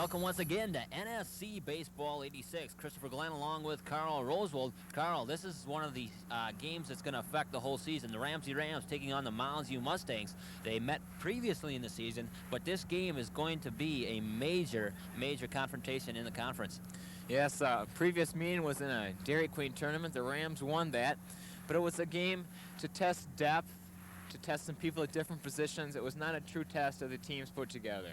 Welcome once again to NSC Baseball 86. Christopher Glenn along with Carl Rosewald. Carl, this is one of the games that's going to affect the whole season. The Ramsey Rams taking on the Moundsview Mustangs. They met previously in the season, but this game is going to be a major confrontation in the conference. Yes, previous meeting was in a Dairy Queen tournament. The Rams won that, but it was a game to test depth, to test some people at different positions. It was not a true test of the teams put together.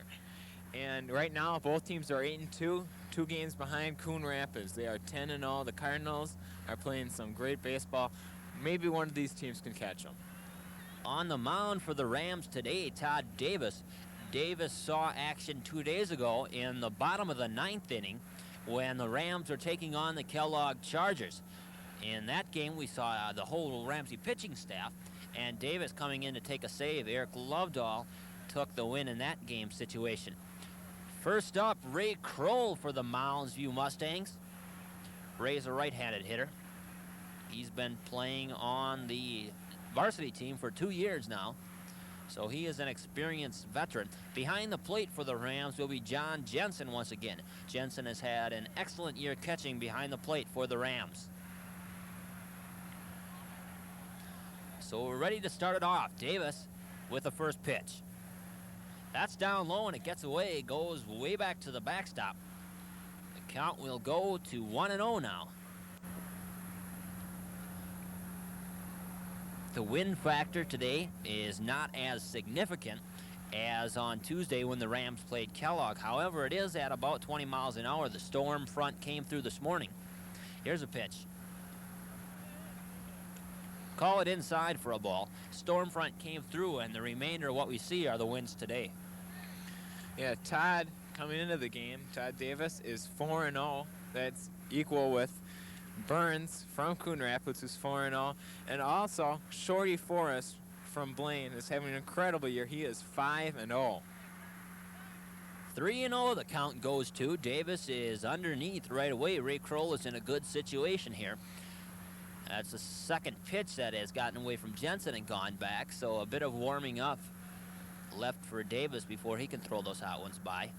And right now, both teams are 8-2, 2 games behind Coon Rapids. They are 10-0. The Cardinals are playing some great baseball. Maybe one of these teams can catch them. On the mound for the Rams today, Todd Davis. Davis saw action 2 days ago in the bottom of the 9th inning when the Rams are taking on the Kellogg Chargers. In that game, we saw the whole Ramsey pitching staff, and Davis coming in to take a save. Eric Lovedahl took the win in that game situation. First up, Ray Kroll for the Moundsview Mustangs. Ray's a right-handed hitter. He's been playing on the varsity team for 2 years now, so he is an experienced veteran. Behind the plate for the Rams will be John Jensen once again. Jensen has had an excellent year catching behind the plate for the Rams. So we're ready to start it off. Davis with the first pitch. That's down low and it gets away. It goes way back to the backstop. The count will go to 1-0 now. The wind factor today is not as significant as on Tuesday when the Rams played Kellogg. However, it is at about 20 miles an hour. The storm front came through this morning. Here's a pitch. Call it inside for a ball. Storm front came through, and the remainder of what we see are the winds today. Yeah, Todd coming into the game, Todd Davis is 4-0. That's equal with Burns from Coon Rapids, who's 4-0. And also, Shorty Forrest from Blaine is having an incredible year. He is 5-0. 3-0 the count goes to. Davis is underneath right away. Ray Kroll is in a good situation here. That's the second pitch that has gotten away from Jensen and gone back, so a bit of warming up left for Davis before he can throw those hot ones by.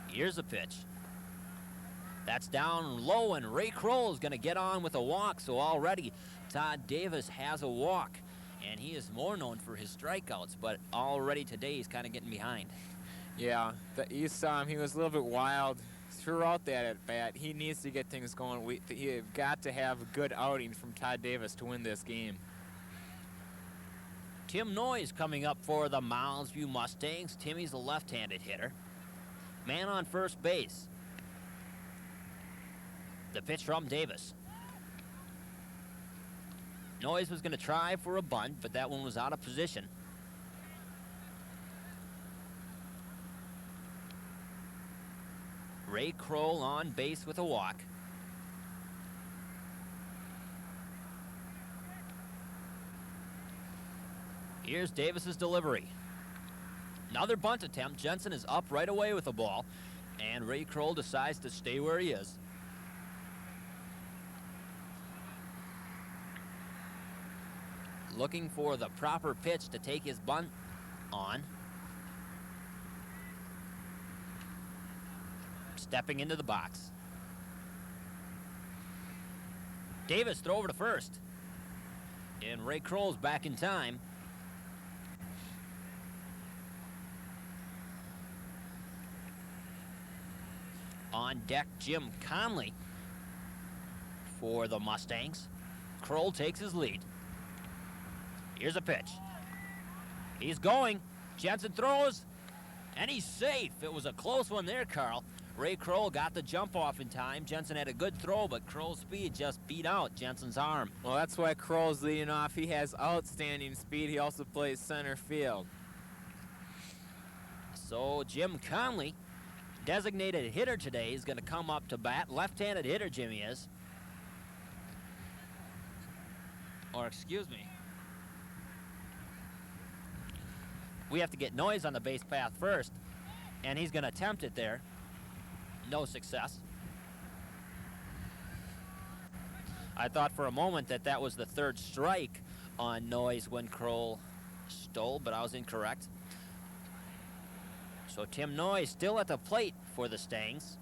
Here's a pitch. That's down low, and Ray Kroll is going to get on with a walk, so already Todd Davis has a walk, and he is more known for his strikeouts, but already today he's kind of getting behind. Yeah, you saw him. He was a little bit wild throughout that at bat. He needs to get things going. You've got to have a good outing from Todd Davis to win this game. Tim Noyes coming up for the Moundsview Mustangs. Timmy's a left-handed hitter. Man on first base. The pitch from Davis. Noyes was going to try for a bunt, but that one was out of position. Ray Kroll on base with a walk. Here's Davis's delivery. Another bunt attempt. Jensen is up right away with the ball, and Ray Kroll decides to stay where he is. Looking for the proper pitch to take his bunt on. Stepping into the box. Davis throw over to first. And Ray Kroll's back in time. On deck, Jim Conley for the Mustangs. Kroll takes his lead. Here's a pitch. He's going. Jensen throws. And he's safe. It was a close one there, Carl. Ray Kroll got the jump off in time. Jensen had a good throw, but Kroll's speed just beat out Jensen's arm. Well, that's why Kroll's leading off. He has outstanding speed. He also plays center field. So Jim Conley, designated hitter today, is going to come up to bat. Left-handed hitter, Jimmy is. Or excuse me. We have to get Noyes on the base path first, and he's going to attempt it there. No success. I thought for a moment that that was the third strike on Noyes when Kroll Stole, but I was incorrect. So Tim Noyes still at the plate for the Stangs.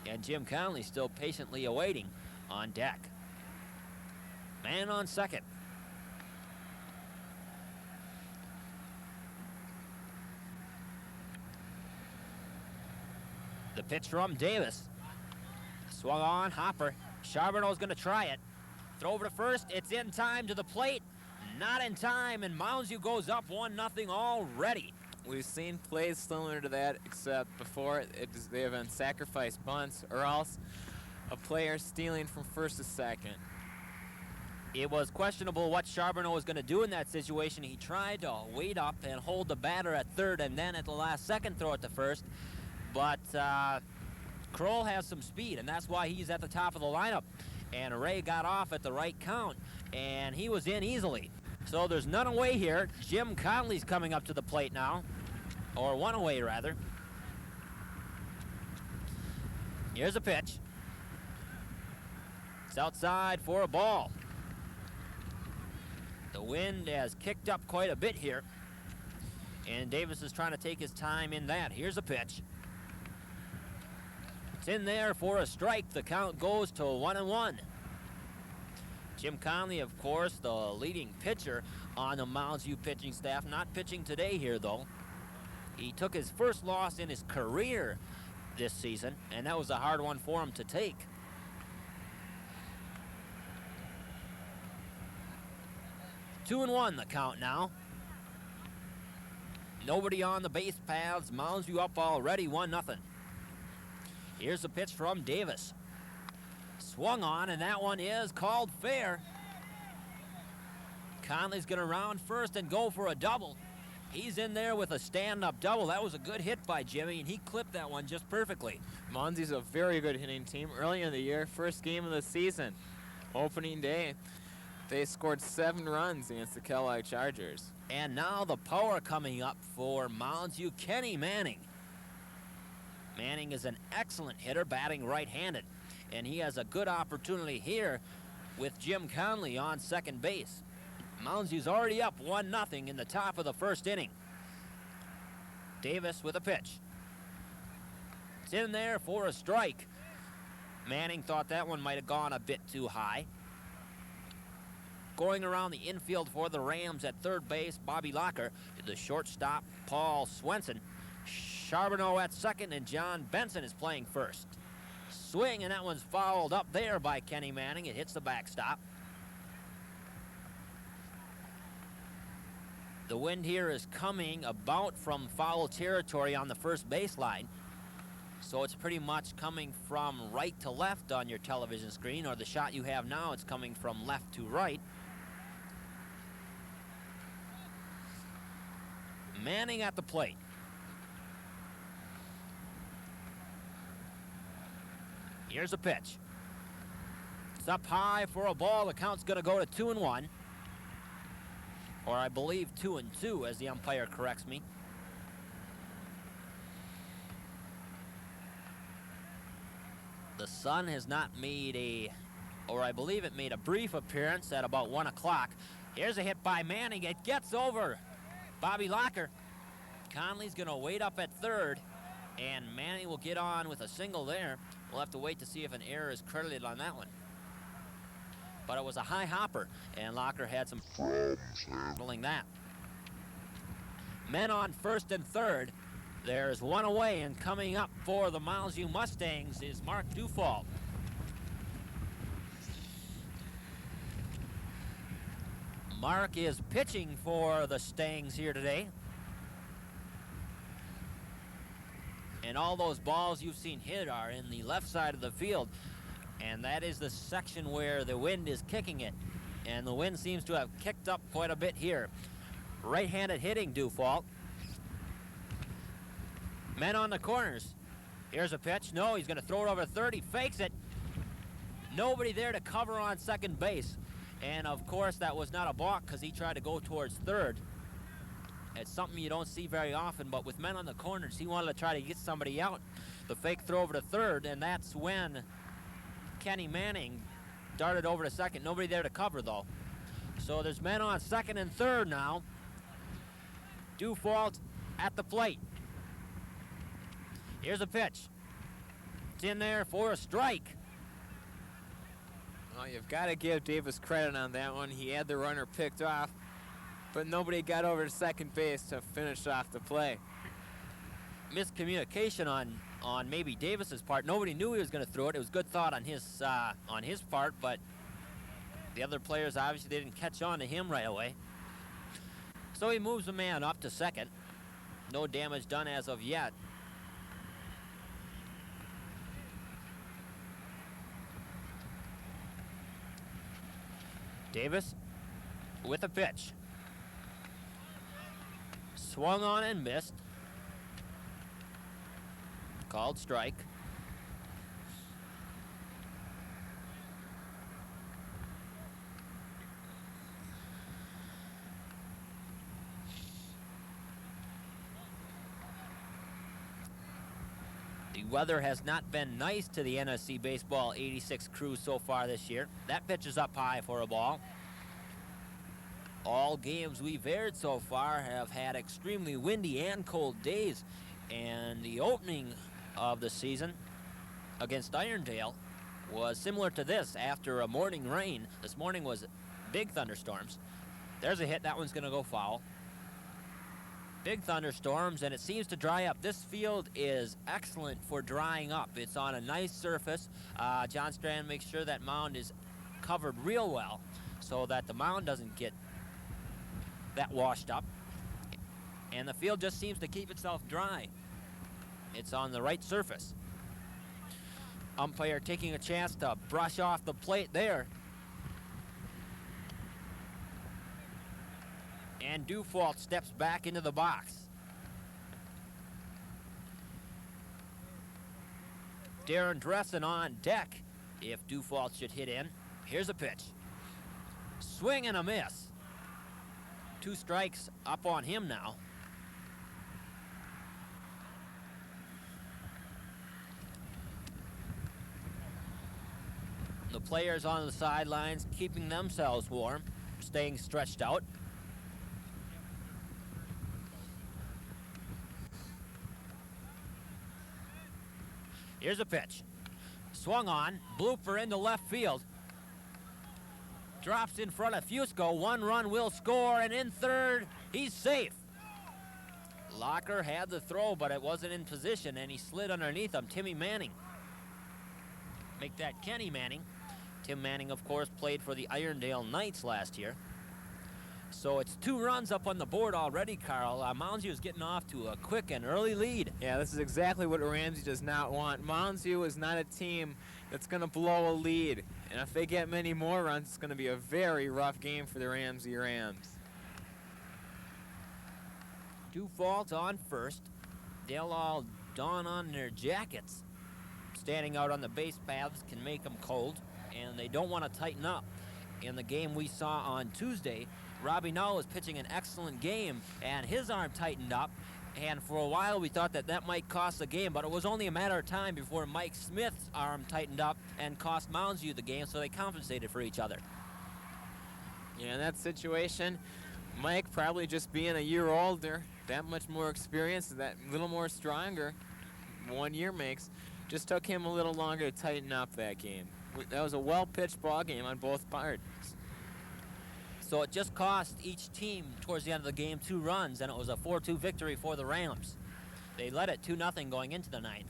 And Jim Conley still patiently awaiting on deck. Man on second. The pitch from Davis. Swung on, Hopper. Charbonneau's going to try it. Throw over to first. It's in time to the plate. Not in time, and Moundsview goes up 1-0 already. We've seen plays similar to that, except before they have been sacrifice bunts or else a player stealing from first to second. It was questionable what Charbonneau was going to do in that situation. He tried to wait up and hold the batter at third and then at the last second throw it to first. But Kroll has some speed, and that's why he's at the top of the lineup. And Ray got off at the right count, and he was in easily. So there's none away here. Jim Conley's coming up to the plate now, or one away rather. Here's a pitch. It's outside for a ball. The wind has kicked up quite a bit here, and Davis is trying to take his time in that. Here's a pitch. It's in there for a strike. The count goes to 1-1. Jim Conley, of course, the leading pitcher on the Moundsview pitching staff. Not pitching today here, though. He took his first loss in his career this season, and that was a hard one for him to take. Two and one, the count now. Nobody on the base paths. Moundsview up already, 1-0. Here's the pitch from Davis. Swung on, and that one is called fair. Conley's going to round first and go for a double. He's in there with a stand-up double. That was a good hit by Jimmy, and he clipped that one just perfectly. Moundsview's a very good hitting team. Early in the year, first game of the season, opening day, they scored 7 runs against the Kellogg Chargers. And now the power coming up for Moundsview, Kenny Manning. Manning is an excellent hitter, batting right-handed. And he has a good opportunity here with Jim Conley on second base. Moundsview's already up 1-0 in the top of the first inning. Davis with a pitch. It's in there for a strike. Manning thought that one might have gone a bit too high. Going around the infield for the Rams at third base, Bobby Locker. The shortstop, Paul Swenson. Charbonneau at second, and John Benson is playing first. Swing, and that one's fouled up there by Kenny Manning. It hits the backstop. The wind here is coming about from foul territory on the first baseline. So it's pretty much coming from right to left on your television screen, or the shot you have now, it's coming from left to right. Manning at the plate. Here's a pitch. It's up high for a ball. The count's going to go to 2-1. Or I believe 2-2, as the umpire corrects me. The sun has not made or I believe it made a brief appearance at about 1 o'clock. Here's a hit by Manning. It gets over Bobby Locker. Conley's going to wait up at third, and Manning will get on with a single there. We'll have to wait to see if an error is credited on that one. But it was a high hopper, and Locker had some problems handling that. Men on first and third. There's one away, and coming up for the Moundsview Mustangs is Mark Dufault. Mark is pitching for the Stangs here today. And all those balls you've seen hit are in the left side of the field. And that is the section where the wind is kicking it. And the wind seems to have kicked up quite a bit here. Right-handed hitting, Dufault. Men on the corners. Here's a pitch. No, he's going to throw it over third. He fakes it. Nobody there to cover on second base. And, of course, that was not a balk because he tried to go towards third. It's something you don't see very often, but with men on the corners, he wanted to try to get somebody out. The fake throw over to third, and that's when Kenny Manning darted over to second. Nobody there to cover, though. So there's men on second and third now. Dufault at the plate. Here's a pitch. It's in there for a strike. Well, you've got to give Davis credit on that one. He had the runner picked off, but nobody got over to second base to finish off the play. Miscommunication on maybe Davis's part. Nobody knew he was going to throw it. It was good thought on his part, but the other players obviously didn't catch on to him right away. So he moves the man up to second. No damage done as of yet. Davis with a pitch. Swung on and missed. Called strike. The weather has not been nice to the NSC Baseball 86 crew so far this year. That pitch is up high for a ball. All games we've aired so far have had extremely windy and cold days, and the opening of the season against Irondale was similar to this after a morning rain. This morning was big thunderstorms. There's a hit. That one's going to go foul. Big thunderstorms, and it seems to dry up. This field is excellent for drying up. It's on a nice surface. John Strand makes sure that mound is covered real well so that the mound doesn't get that washed up. And the field just seems to keep itself dry. It's on the right surface. Umpire taking a chance to brush off the plate there. And Dufault steps back into the box. Darren Dressen on deck if Dufault should hit in. Here's a pitch. Swing and a miss. 2 strikes up on him now. The players on the sidelines keeping themselves warm, staying stretched out. Here's a pitch. Swung on, blooper into left field. Drops in front of Fusco. 1 run will score, and in third, he's safe. Locker had the throw, but it wasn't in position, and he slid underneath him. Timmy Manning. Make that Kenny Manning. Tim Manning, of course, played for the Irondale Knights last year. So it's 2 runs up on the board already, Carl. Moundsview is getting off to a quick and early lead. Yeah, this is exactly what Ramsey does not want. Moundsview is not a team that's going to blow a lead. And if they get many more runs, it's going to be a very rough game for the Ramsey Rams. Dufault on first. They'll all don on their jackets. Standing out on the base paths can make them cold, and they don't want to tighten up. In the game we saw on Tuesday, Robbie Null was pitching an excellent game, and his arm tightened up. And for a while, we thought that that might cost the game, but it was only a matter of time before Mike Smith's arm tightened up and cost Moundsview the game, so they compensated for each other. Yeah, in that situation, Mike probably just being a year older, that much more experience, that little more stronger, 1 year makes, just took him a little longer to tighten up that game. That was a well-pitched ball game on both parts. So it just cost each team towards the end of the game 2 runs, and it was a 4-2 victory for the Rams. They led it 2-0 going into the 9th.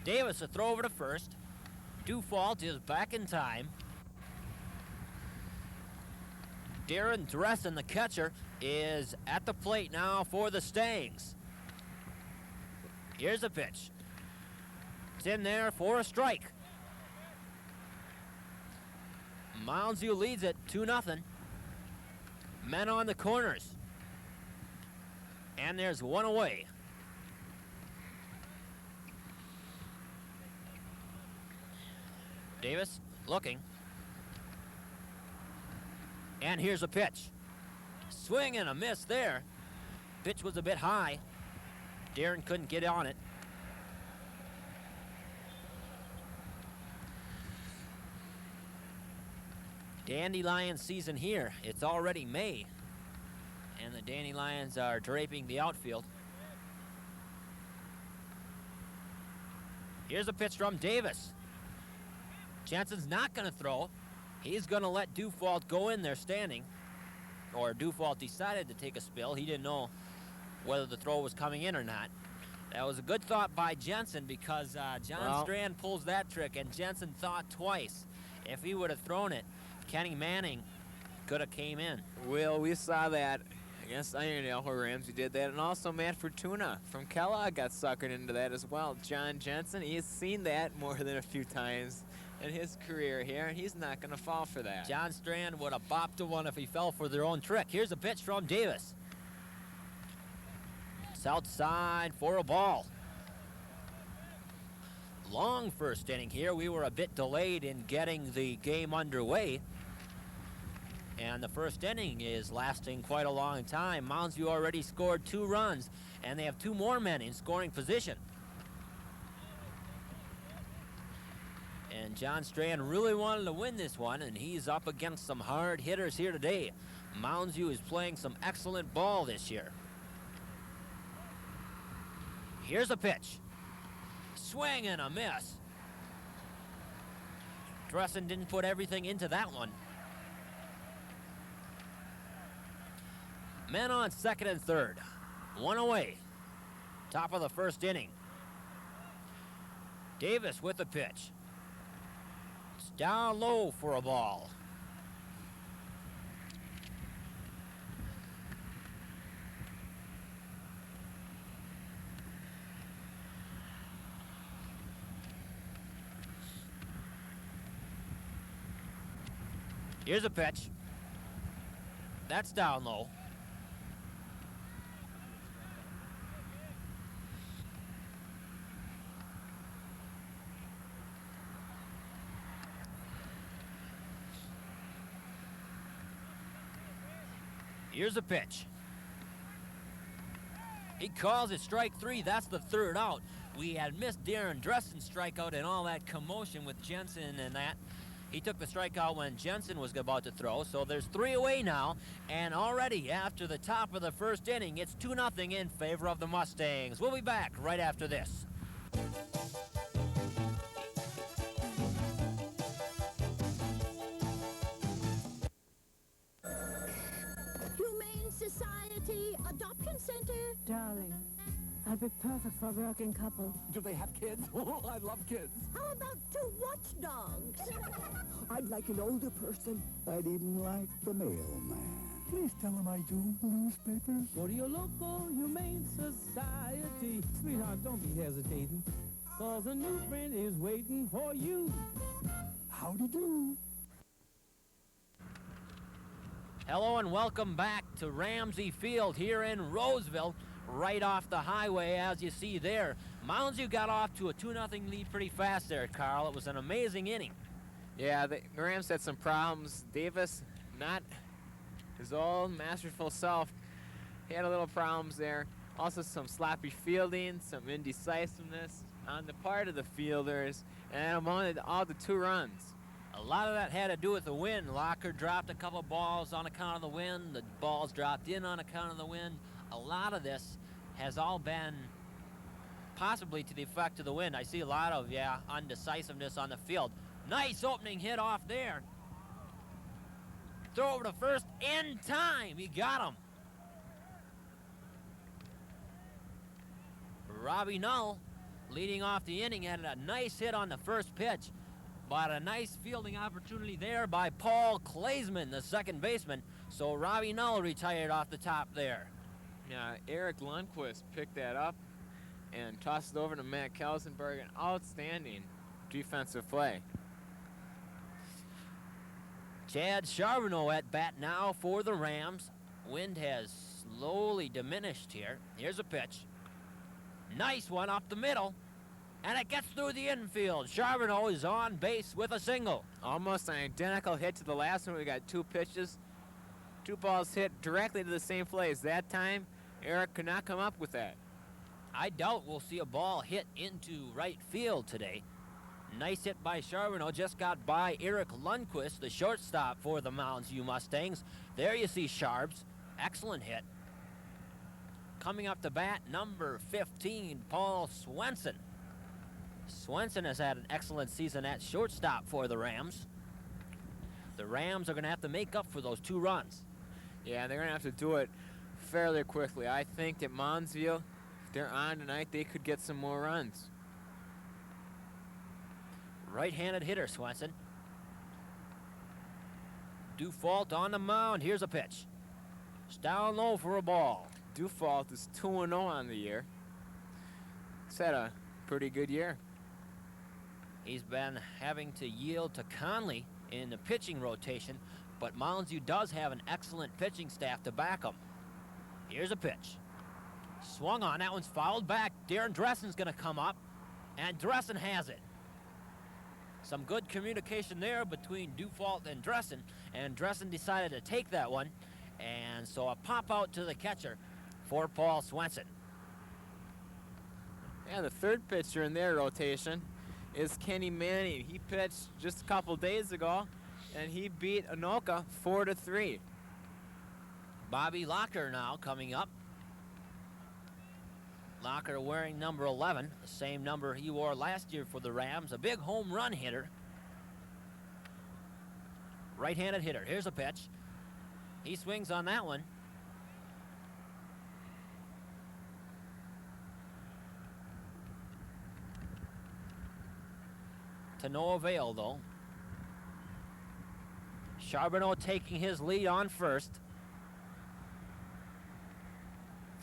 Davis a throw over to first. Dufault is back in time. Darren Dressen, the catcher, is at the plate now for the Mustangs. Here's a pitch. It's in there for a strike. Moundsview leads it 2-0. Men on the corners. And there's 1 away. Davis looking. And here's a pitch. Swing and a miss there. Pitch was a bit high. Darren couldn't get on it. Dandelion season here. It's already May, and the dandelions are draping the outfield. Here's a pitch from Davis. Jensen's not going to throw. He's going to let Dufault go in there standing. Or Dufault decided to take a spill. He didn't know whether the throw was coming in or not. That was a good thought by Jensen, because John Strand pulls that trick, and Jensen thought twice. If he would have thrown it, Kenny Manning could have came in. Well, we saw that against Irondale where Ramsey did that, and also Matt Fortuna from Kellogg got suckered into that as well. John Jensen, he's seen that more than a few times in his career here, and he's not going to fall for that. John Strand would have bopped to one if he fell for their own trick. Here's a pitch from Davis. It's outside for a ball. Long first inning here. We were a bit delayed in getting the game underway, and the first inning is lasting quite a long time. Moundsview already scored 2 runs, and they have 2 more men in scoring position. And John Strand really wanted to win this one, and he's up against some hard hitters here today. Moundsview is playing some excellent ball this year. Here's a pitch. Swing and a miss. Dressen didn't put everything into that one. Men on second and third. 1 away. Top of the first inning. Davis with the pitch. It's down low for a ball. Here's a pitch. That's down low. Here's a pitch. He calls it strike 3. That's the 3rd out. We had missed Darren Dressen's strikeout and all that commotion with Jensen and that. He took the strikeout when Jensen was about to throw, so there's 3 away now, and already after the top of the first inning, it's 2-0 in favor of the Mustangs. We'll be back right after this. Humane Society Adoption Center. Darling, I'd be perfect for a working couple. Do they have kids? Oh, I love kids. How about 2 watchdogs? I'd like an older person. I'd even like the mailman. Please tell him I do newspapers. Go to your local Humane Society. Sweetheart, don't be hesitating, 'cause a new friend is waiting for you. Howdy do. Hello and welcome back to Ramsey Field here in Roseville, right off the highway, as you see there. Moundsview got off to a 2-0 lead pretty fast there, Carl. It was an amazing inning. Yeah, the Rams had some problems. Davis, not his old masterful self, he had a little problems there. Also some sloppy fielding, some indecisiveness on the part of the fielders, and amounted all to 2 runs. A lot of that had to do with the wind. Locker dropped a couple balls on account of the wind. The balls dropped in on account of the wind. A lot of this has all been possibly to the effect of the wind. I see a lot of, undecisiveness on the field. Nice opening hit off there. Throw over to first in time. He got him. Robbie Null leading off the inning had a nice hit on the first pitch, but a nice fielding opportunity there by Paul Klaesman, the second baseman. So Robbie Null retired off the top there. Yeah, Eric Lundquist picked that up and tossed it over to Matt Kelsenberg. An outstanding defensive play. Chad Charbonneau at bat now for the Rams. Wind has slowly diminished here. Here's a pitch. Nice one up the middle, and it gets through the infield. Charbonneau is on base with a single. Almost an identical hit to the last one. We got 2 pitches, 2 balls hit directly to the same place. That time, Eric could not come up with that. I doubt we'll see a ball hit into right field today. Nice hit by Charbonneau, just got by Eric Lundquist, the shortstop for the Moundsview Mustangs. There you see Sharbs, excellent hit. Coming up to bat, number 15, Paul Swenson. Swenson has had an excellent season at shortstop for the Rams. The Rams are going to have to make up for those 2 runs. Yeah, they're going to have to do it fairly quickly. I think that Moundsview, if they're on tonight, they could get some more runs. Right-handed hitter, Swenson. Dufault on the mound. Here's a pitch. It's down low for a ball. Dufault is 2-0 on the year. He's had a pretty good year. He's been having to yield to Conley in the pitching rotation, but Moundsview does have an excellent pitching staff to back him. Here's a pitch. Swung on. That one's fouled back. Darren Dressen's going to come up, and Dressen has it. Some good communication there between Dufault and Dressen decided to take that one, and so a pop out to the catcher for Paul Swenson. Yeah, the third pitcher in their rotation is Kenny Manning. He pitched just a couple days ago, and he beat Anoka 4-3. Bobby Locker now coming up. Locker wearing number 11, the same number he wore last year for the Rams. A big home run hitter. Right-handed hitter. Here's a pitch. He swings on that one. To no avail, though. Charbonneau taking his lead on first.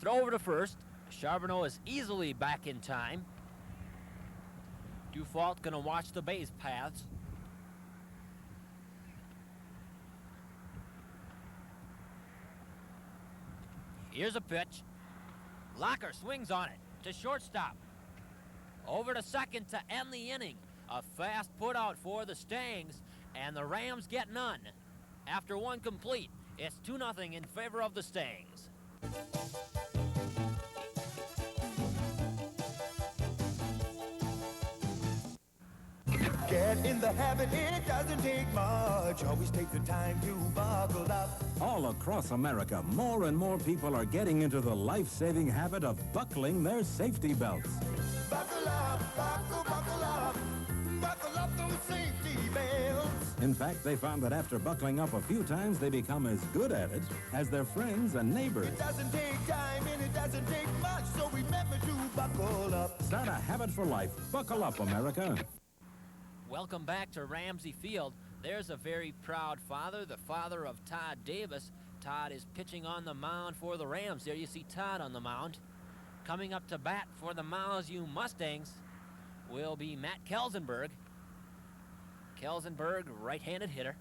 Throw over to first. Charbonneau is easily back in time. Dufault gonna watch the base paths. Here's a pitch. Locker swings on it to shortstop. Over to second to end the inning. A fast put out for the Stangs, and the Rams get none. After one complete, it's 2-0 in favor of the Stangs. Get in the habit, it doesn't take much. Always take the time to buckle up. All across America, more and more people are getting into the life-saving habit of buckling their safety belts. Buckle up, buckle up. Buckle up those safety belts. In fact, they found that after buckling up a few times, they become as good at it as their friends and neighbors. It doesn't take time and it doesn't take much, so remember to buckle up. Start a habit for life. Buckle up, America. Welcome back to Ramsey Field. There's a very proud father, the father of Todd Davis. Todd is pitching on the mound for the Rams. There you see Todd on the mound. Coming up to bat for the Moundsview Mustangs will be Matt Kelsenberg. Kelsenberg, right-handed hitter.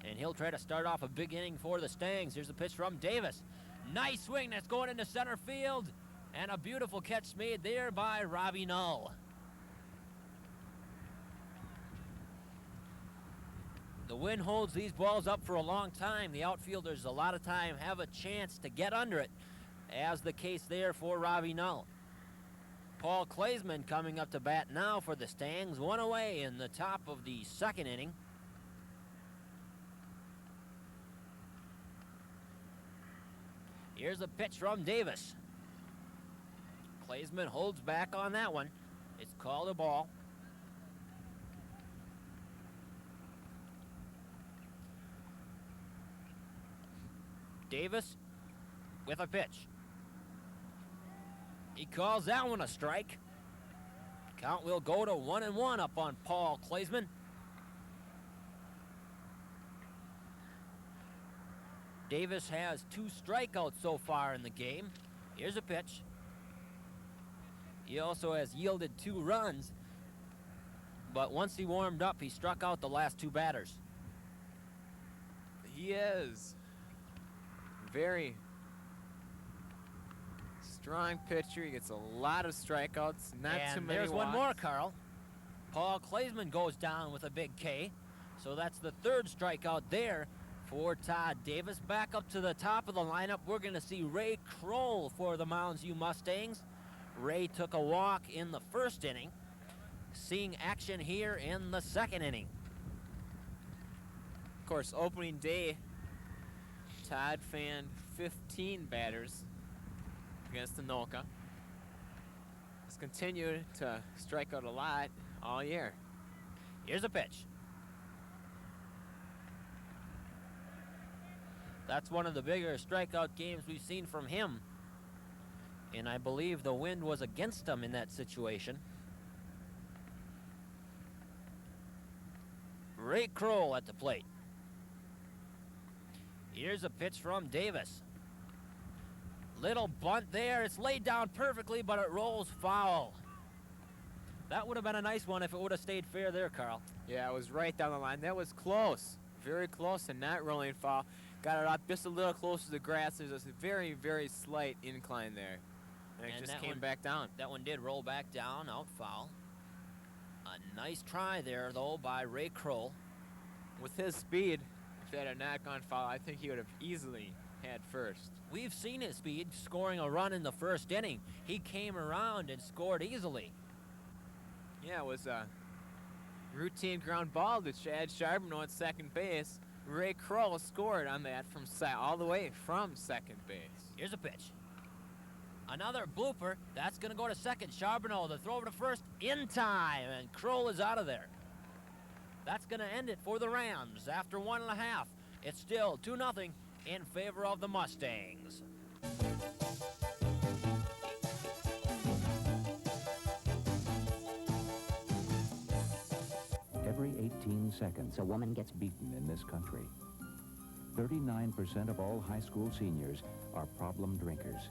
And he'll try to start off a big inning for the Stangs. Here's the pitch from Davis. Nice swing that's going into center field. And a beautiful catch made there by Robbie Null. The wind holds these balls up for a long time. The outfielders a lot of time have a chance to get under it, as the case there for Robbie Null. Paul Kleisman coming up to bat now for the Stangs. One away in the top of the second inning. Here's a pitch from Davis. Kleisman holds back on that one. It's called a ball. Davis with a pitch. He calls that one a strike. Count will go to 1-1 up on Paul Kleisman. Davis has 2 strikeouts so far in the game. Here's a pitch. He also has yielded 2 runs, but once he warmed up, he struck out the last 2 batters. He is very strong pitcher. He gets a lot of strikeouts, not and too many there's walks. one more, Carl. Paul Kleisman goes down with a big K. So that's the 3rd strikeout there for Todd Davis. Back up to the top of the lineup, we're going to see Ray Kroll for the Moundsview Mustangs. Ray took a walk in the 1st inning. seeing action here in the second inning. Of course, opening day, Todd fanned 15 batters against Anoka. Has continued to strike out a lot all year. Here's a pitch. That's one of the bigger strikeout games we've seen from him. And I believe the wind was against him in that situation. Ray Kroll at the plate. Here's a pitch from Davis. Little bunt there. It's laid down perfectly, but it rolls foul. That would have been a nice one if it would have stayed fair there, Carl. Yeah, it was right down the line. That was close. Very close and not rolling foul. Got it up just a little closer to the grass. There's a very, very slight incline there. And it just came back down. That one did roll back down, out foul. A nice try there, though, by Ray Kroll. With his speed, if that had not gone foul, I think he would have easily had first. We've seen his speed scoring a run in the first inning. He came around and scored easily. Yeah, it was a routine ground ball to Chad Charbonneau at second base. Ray Kroll scored on that from all the way from second base. Here's a pitch. Another blooper. That's going to go to second. Charbonneau, the throw over to first in time, and Kroll is out of there. That's going to end it for the Rams after 1.5. It's still 2-0 in favor of the Mustangs. Every 18 seconds, a woman gets beaten in this country. 39% of all high school seniors are problem drinkers.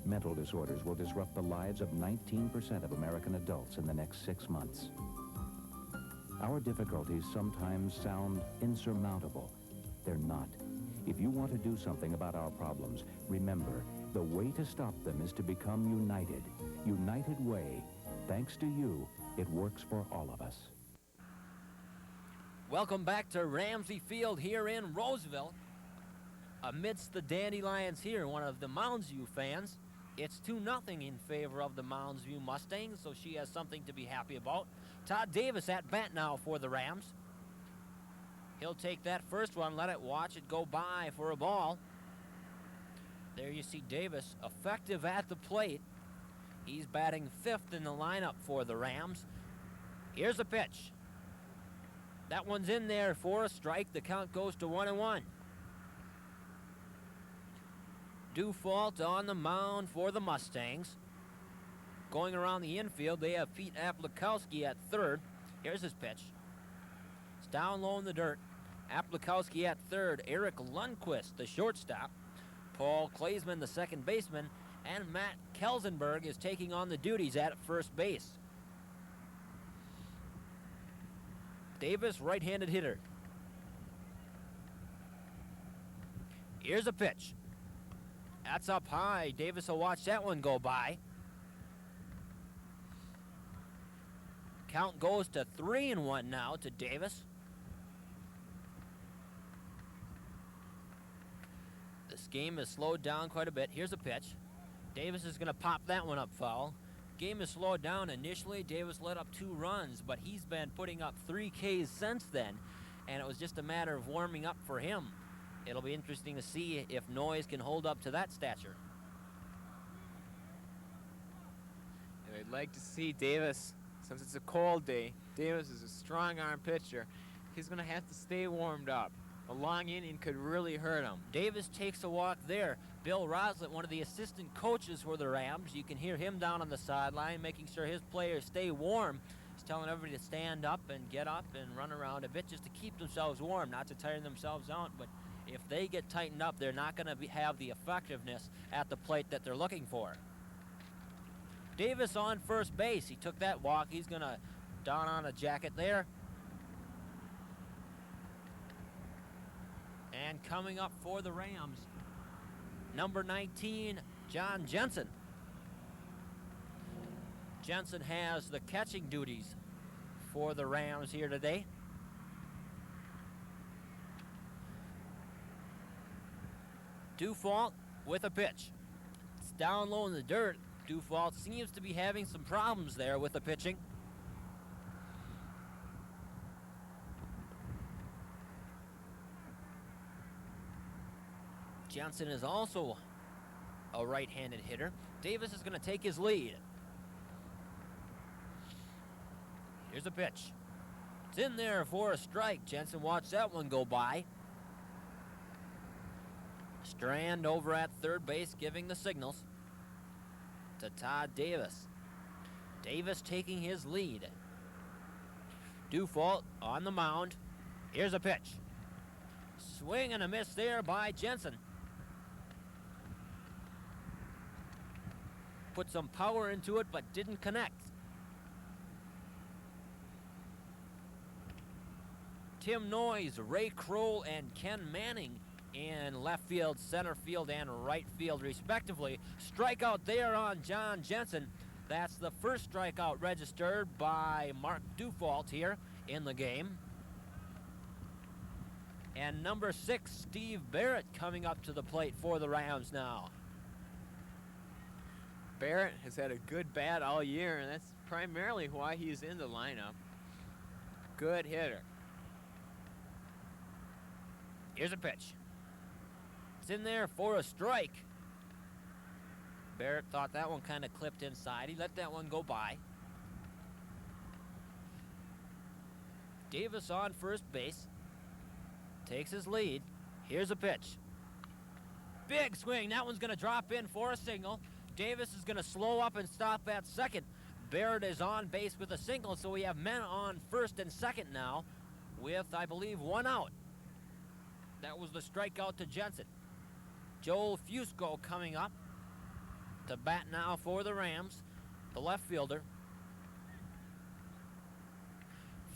Mental disorders will disrupt the lives of 19% of American adults in the next 6 months. Our difficulties sometimes sound insurmountable. They're not. If you want to do something about our problems, remember, the way to stop them is to become united. United Way. Thanks to you, it works for all of us. Welcome back to Ramsey Field here in Roseville. Amidst the Dandelions here, one of the Moundsview fans. It's 2-0 in favor of the Moundsview Mustangs, so she has something to be happy about. Todd Davis at bat now for the Rams. He'll take that first one, let it watch it go by for a ball. There you see Davis effective at the plate. He's batting 5th in the lineup for the Rams. Here's a pitch. That one's in there for a strike. The count goes to 1-1. Dufault on the mound for the Mustangs. Going around the infield, they have Pete Aplikowski at third. Here's his pitch. It's down low in the dirt. Aplikowski at third. Eric Lundquist, the shortstop. Paul Klaesman, the second baseman. And Matt Kelsenberg is taking on the duties at first base. Davis, right-handed hitter. Here's a pitch. That's up high. Davis will watch that one go by. Count goes to 3-1 now to Davis. This game has slowed down quite a bit. Here's a pitch. Davis is going to pop that one up foul. Game has slowed down initially. Davis let up 2 runs, but he's been putting up 3 Ks since then, and it was just a matter of warming up for him. It'll be interesting to see if Noyes can hold up to that stature. And I'd like to see Davis, since it's a cold day, Davis is a strong arm pitcher. He's going to have to stay warmed up. A long inning could really hurt him. Davis takes a walk there. Bill Roslett, one of the assistant coaches for the Rams, you can hear him down on the sideline making sure his players stay warm. He's telling everybody to stand up and get up and run around a bit just to keep themselves warm, not to tire themselves out. But if they get tightened up, they're not going to have the effectiveness at the plate that they're looking for. Davis on first base. He took that walk. He's going to don on a jacket there. And coming up for the Rams, number 19, John Jensen. Jensen has the catching duties for the Rams here today. Dufault with a pitch. It's down low in the dirt. Dufault seems to be having some problems there with the pitching. Jensen is also a right-handed hitter. Davis is going to take his lead. Here's a pitch. It's in there for a strike. Jensen watched that one go by. Strand over at third base giving the signals to Todd Davis. Davis taking his lead. Dufault on the mound. Here's a pitch. Swing and a miss there by Jensen. Put some power into it, but didn't connect. Tim Noyes, Ray Kroll, and Ken Manning in left field, center field, and right field, respectively. Strikeout there on John Jensen. That's the first strikeout registered by Mark Dufault here in the game. And number 6, Steve Barrett, coming up to the plate for the Rams now. Barrett has had a good bat all year, and that's primarily why he's in the lineup. Good hitter. Here's a pitch. It's in there for a strike. Barrett thought that one kind of clipped inside. He let that one go by. Davis on first base. Takes his lead. Here's a pitch. Big swing. That one's going to drop in for a single. Davis is going to slow up and stop at second. Barrett is on base with a single, so we have men on first and second now with, I believe, 1 out. That was the strikeout to Jensen. Joel Fusco coming up to bat now for the Rams, the left fielder.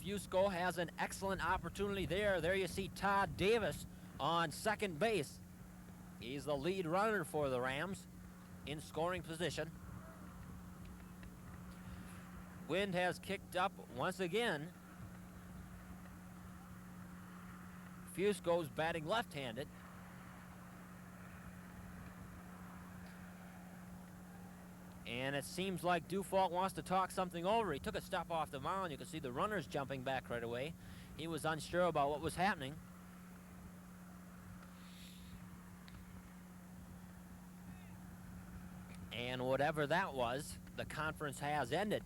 Fusco has an excellent opportunity there. There you see Todd Davis on second base. He's the lead runner for the Rams in scoring position. Wind has kicked up once again. Fusco's batting left-handed. And it seems like Dufault wants to talk something over. He took a step off the mound. You can see the runners jumping back right away. He was unsure about what was happening. And whatever that was, the conference has ended.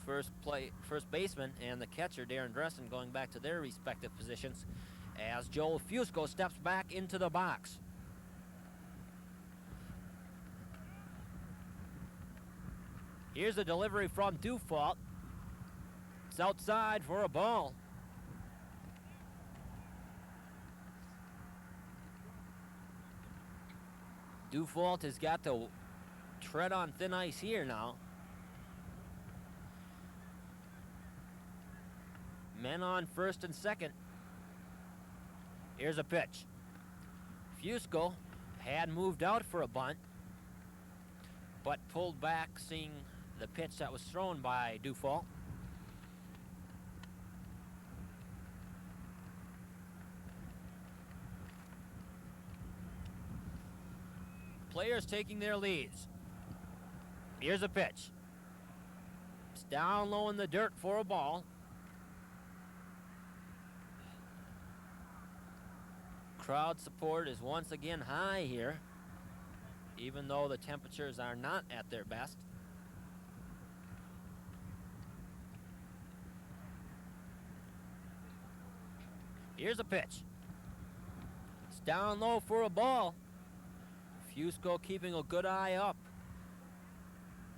First baseman and the catcher, Darren Dressen, going back to their respective positions as Joel Fusco steps back into the box. Here's a delivery from Dufault. It's outside for a ball. Dufault has got to tread on thin ice here now. Men on first and second. Here's a pitch. Fusco had moved out for a bunt, but pulled back, seeing the pitch that was thrown by Dufault. Players taking their leads. Here's a pitch. It's down low in the dirt for a ball. Crowd support is once again high here, even though the temperatures are not at their best. Here's a pitch. It's down low for a ball. Fusco keeping a good eye up.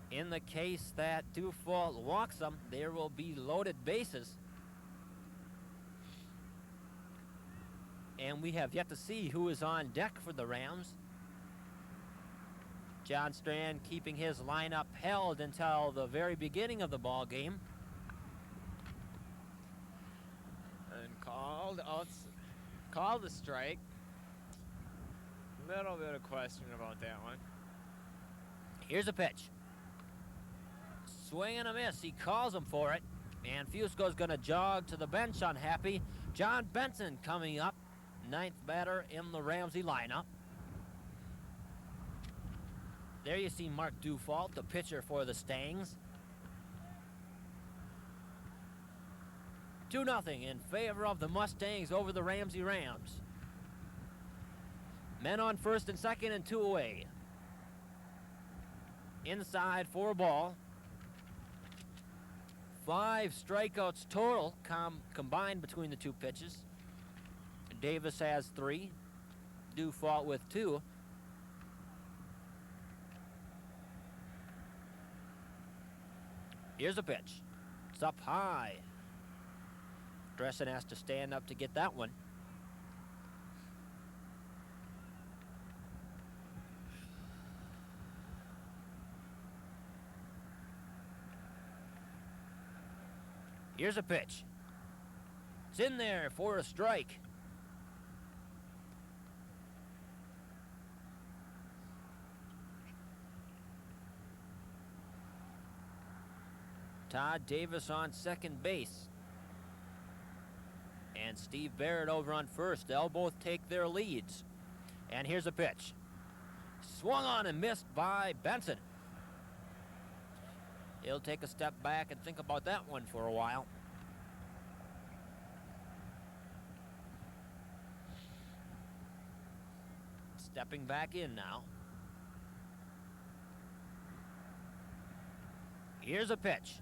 In the case that Dufault walks them, there will be loaded bases. And we have yet to see who is on deck for the Rams. John Strand keeping his lineup held until the very beginning of the ball game. And called the strike. Little bit of question about that one. Here's a pitch. Swing and a miss. He calls him for it. And Fusco's going to jog to the bench unhappy. John Benson coming up, 9th batter in the Ramsey lineup. There you see Mark Dufault, the pitcher for the Mustangs. 2-0 in favor of the Mustangs over the Ramsey Rams. Men on first and second and 2 away. Inside for a ball. 5 strikeouts total combined between the 2 pitches. Davis has 3. Dufault with 2. Here's a pitch. It's up high. Dressen has to stand up to get that one. Here's a pitch. It's in there for a strike. Todd Davis on second base. And Steve Barrett over on first. They'll both take their leads. And here's a pitch. Swung on and missed by Benson. He'll take a step back and think about that one for a while. Stepping back in now. Here's a pitch.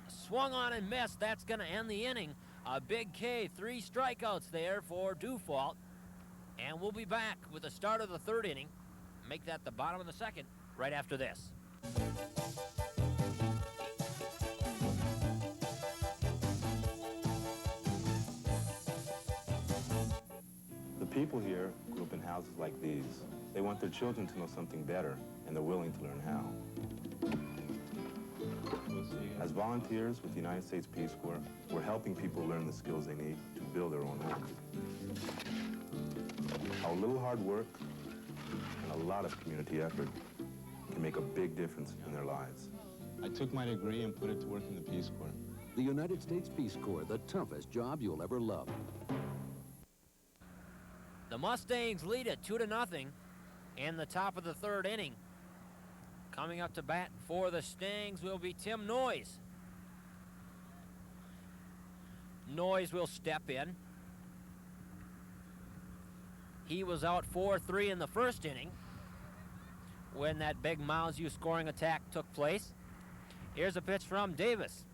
Swung on and missed. That's going to end the inning. A big K, 3 strikeouts there for Dufault. And we'll be back with the start of the 3rd inning. Make that the bottom of the 2nd right after this. The people here grew up in houses like these. They want their children to know something better, and they're willing to learn how. As volunteers with the United States Peace Corps, we're helping people learn the skills they need to build their own homes. A little hard work and a lot of community effort can make a big difference in their lives. I took my degree and put it to work in the Peace Corps. The United States Peace Corps, the toughest job you'll ever love. The Mustangs lead it 2-0 in the top of the 3rd inning. Coming up to bat for the Stangs will be Tim Noyes. Noyes will step in. He was out 4-3 in the 1st inning when that big Moundsview scoring attack took place. Here's a pitch from Davis.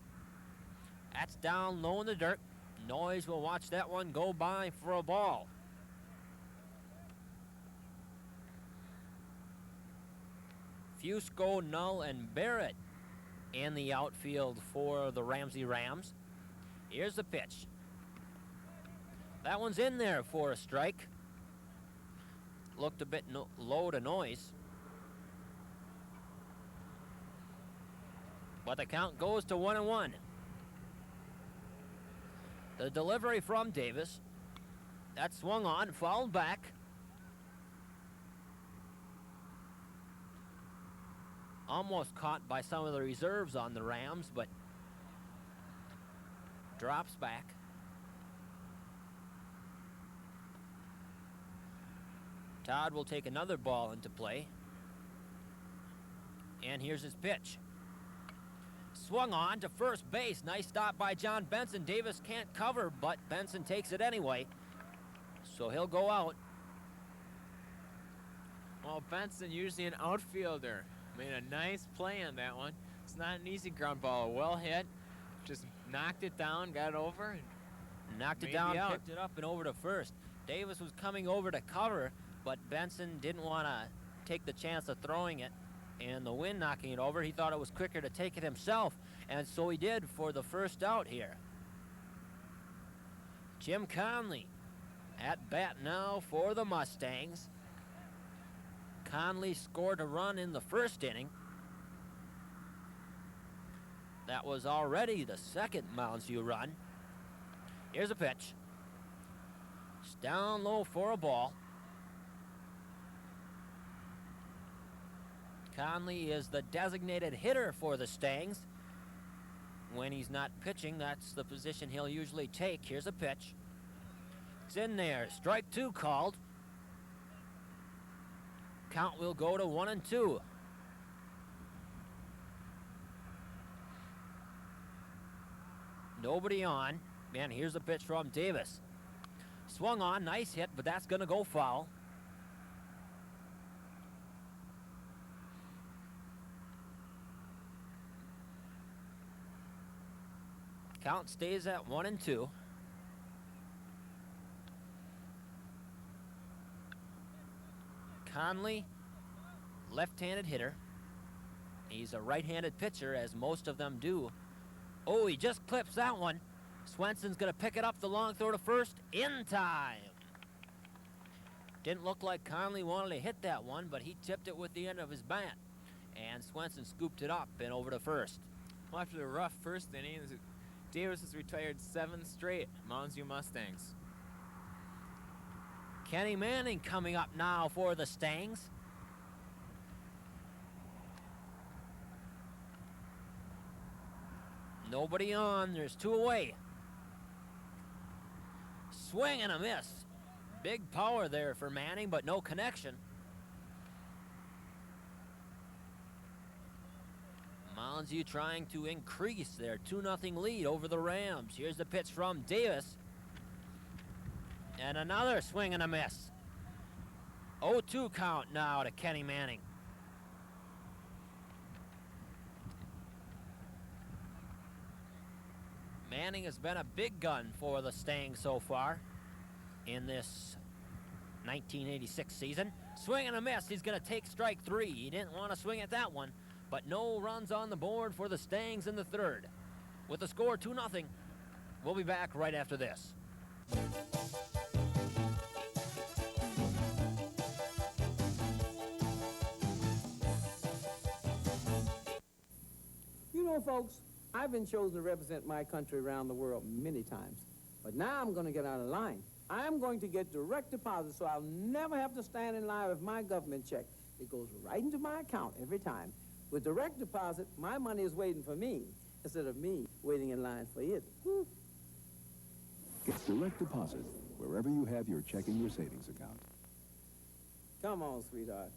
That's down low in the dirt. Noyes will watch that one go by for a ball. Fusco, Null, and Barrett in the outfield for the Ramsey Rams. Here's the pitch. That one's in there for a strike. Looked a bit low to Noyes. But the count goes to 1-1. The delivery from Davis. That swung on, fouled back. Almost caught by some of the reserves on the Rams, but drops back. Todd will take another ball into play. And here's his pitch. Swung on to first base. Nice stop by John Benson. Davis can't cover, but Benson takes it anyway. So he'll go out. Well, Benson, usually an outfielder, made a nice play on that one. It's not an easy ground ball. Well hit. Just knocked it down, got it over. And knocked it down, picked it up, and over to first. Davis was coming over to cover, but Benson didn't want to take the chance of throwing it and the wind knocking it over. He thought it was quicker to take it himself, and so he did for the first out here. Jim Conley at bat now for the Mustangs. Conley scored a run in the 1st inning. That was already the 2nd Moundsview run. Here's a pitch. It's down low for a ball. Conley is the designated hitter for the Stangs. When he's not pitching, that's the position he'll usually take. Here's a pitch. It's in there. Strike 2 called. Count will go to 1-2. Nobody on. Man, here's a pitch from Davis. Swung on, nice hit, but that's going to go foul. Count stays at 1-2. Conley, left-handed hitter. He's a right-handed pitcher, as most of them do. Oh, he just clips that one. Swenson's going to pick it up the long throw to first in time. Didn't look like Conley wanted to hit that one, but he tipped it with the end of his bat. And Swenson scooped it up and over to first. Well, after the rough first inning, Davis has retired 7 straight Moundsview Mustangs. Kenny Manning coming up now for the Stangs. Nobody on. There's 2 away. Swing and a miss. Big power there for Manning, but no connection. Moundsview trying to increase their 2-0 lead over the Rams. Here's the pitch from Davis. And another swing and a miss. 0-2 count now to Kenny Manning. Manning has been a big gun for the Stangs so far in this 1986 season. Swing and a miss. He's going to take strike 3. He didn't want to swing at that one, but no runs on the board for the Stangs in the 3rd. With the score 2-0, we'll be back right after this. You know, folks, I've been chosen to represent my country around the world many times. But now I'm going to get out of line. I'm going to get direct deposit so I'll never have to stand in line with my government check. It goes right into my account every time. With direct deposit, my money is waiting for me instead of me waiting in line for it. Get direct deposit wherever you have your checking or savings account. Come on, sweetheart.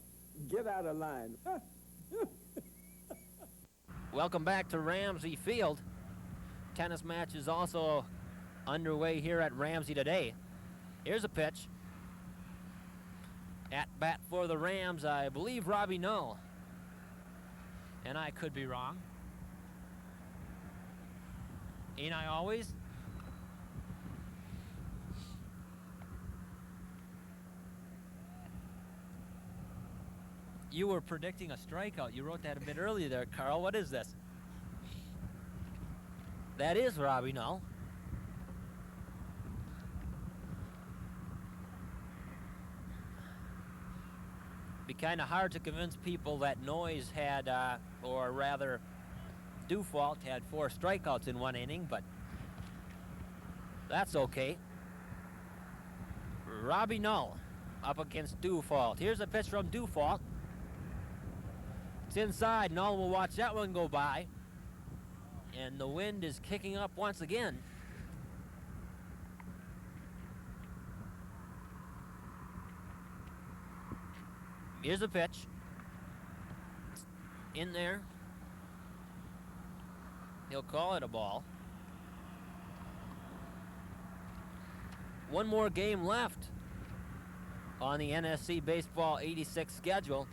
Get out of line. Welcome back to Ramsey Field. Tennis match is also underway here at Ramsey today. Here's a pitch. At bat for the Rams, I believe Robbie Null. And I could be wrong. Ain't I always? You were predicting a strikeout. You wrote that a bit earlier there, Carl. What is this? That is Robbie Null. Be kind of hard to convince people that Noyes had, or rather, Dufault had 4 strikeouts in 1 inning, but that's okay. Robbie Null up against Dufault. Here's a pitch from Dufault. It's inside. Null will watch that one go by. And the wind is kicking up once again. Here's a pitch. In there. He'll call it a ball. 1 more game left on the NSC Baseball 86 schedule.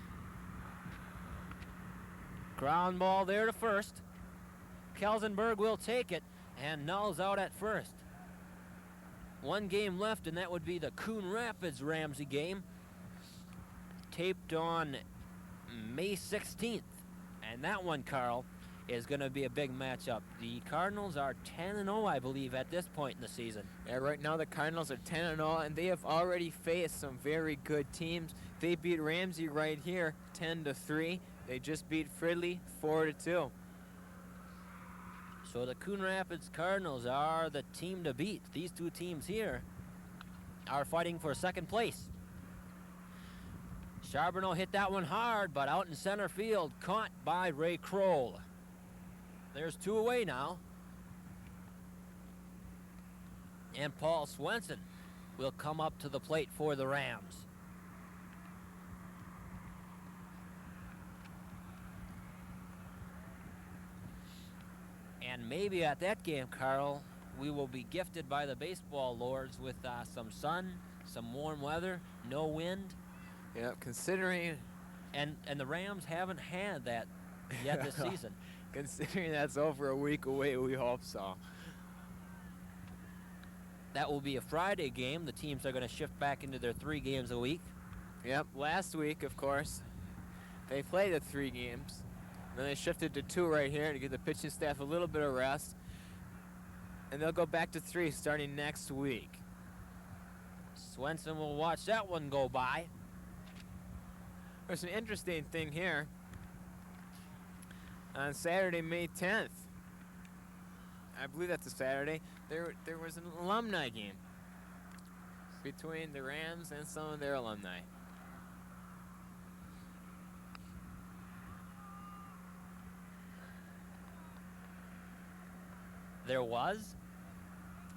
Ground ball there to first. Kelsenberg will take it, and Null's out at first. 1 game left, and that would be the Coon Rapids Ramsey game, taped on May 16th. And that one, Carl, is going to be a big matchup. The Cardinals are 10-0, I believe, at this point in the season. Yeah, right now the Cardinals are 10-0, and they have already faced some very good teams. They beat Ramsey right here, 10-3. They just beat Fridley, 4-2. So the Coon Rapids Cardinals are the team to beat. These 2 teams here are fighting for 2nd place. Charbonneau hit that one hard, but out in center field, caught by Ray Kroll. There's 2 away now. And Paul Swenson will come up to the plate for the Rams. And maybe at that game, Carl, we will be gifted by the baseball lords with some sun, some warm weather, no wind. Yeah, considering... And the Rams haven't had that yet this season. Considering that's over a week away, we hope so. That will be a Friday game. The teams are going to shift back into their 3 games a week. Yep, last week, of course, they played at 3 games. Then they shifted to 2 right here to give the pitching staff a little bit of rest. And they'll go back to 3 starting next week. Swenson will watch that one go by. There's an interesting thing here. On Saturday, May 10th, I believe that's a Saturday, there was an alumni game between the Rams and some of their alumni. There was?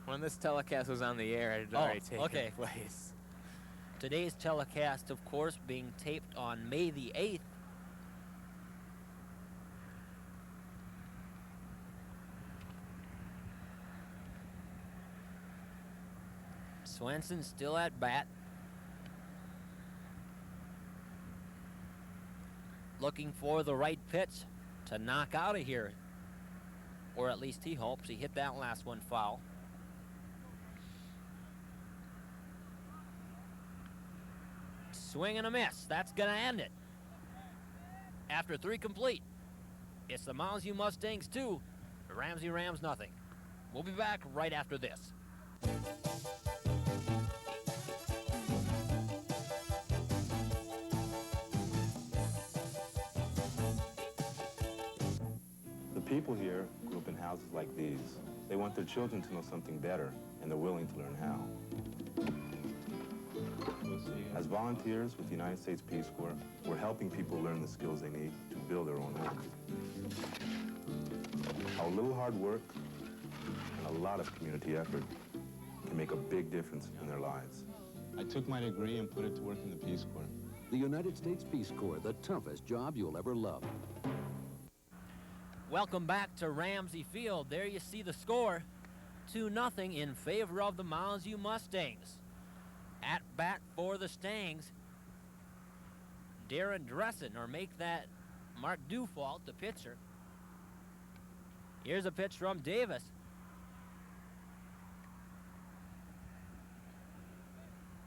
When this telecast was on the air, it had already taken place. Today's telecast, of course, being taped on May the 8th. Swenson still at bat. Looking for the right pitch to knock out of here. Or at least he hopes. He hit that last one foul. Swing and a miss. That's going to end it. After 3 complete, it's the Moundsview Mustangs 2, the Ramsey Rams nothing. We'll be back right after this. The people here grew up in houses like these. They want their children to know something better, and they're willing to learn how. As volunteers with the United States Peace Corps, we're helping people learn the skills they need to build their own homes. How a little hard work and a lot of community effort can make a big difference in their lives. I took my degree and put it to work in the Peace Corps. The United States Peace Corps, the toughest job you'll ever love. Welcome back to Ramsey Field. There you see the score, 2-0 in favor of the Moundsview Mustangs. At bat for the Stangs, Darren Dressen, or make that Mark Dufault, the pitcher. Here's a pitch from Davis.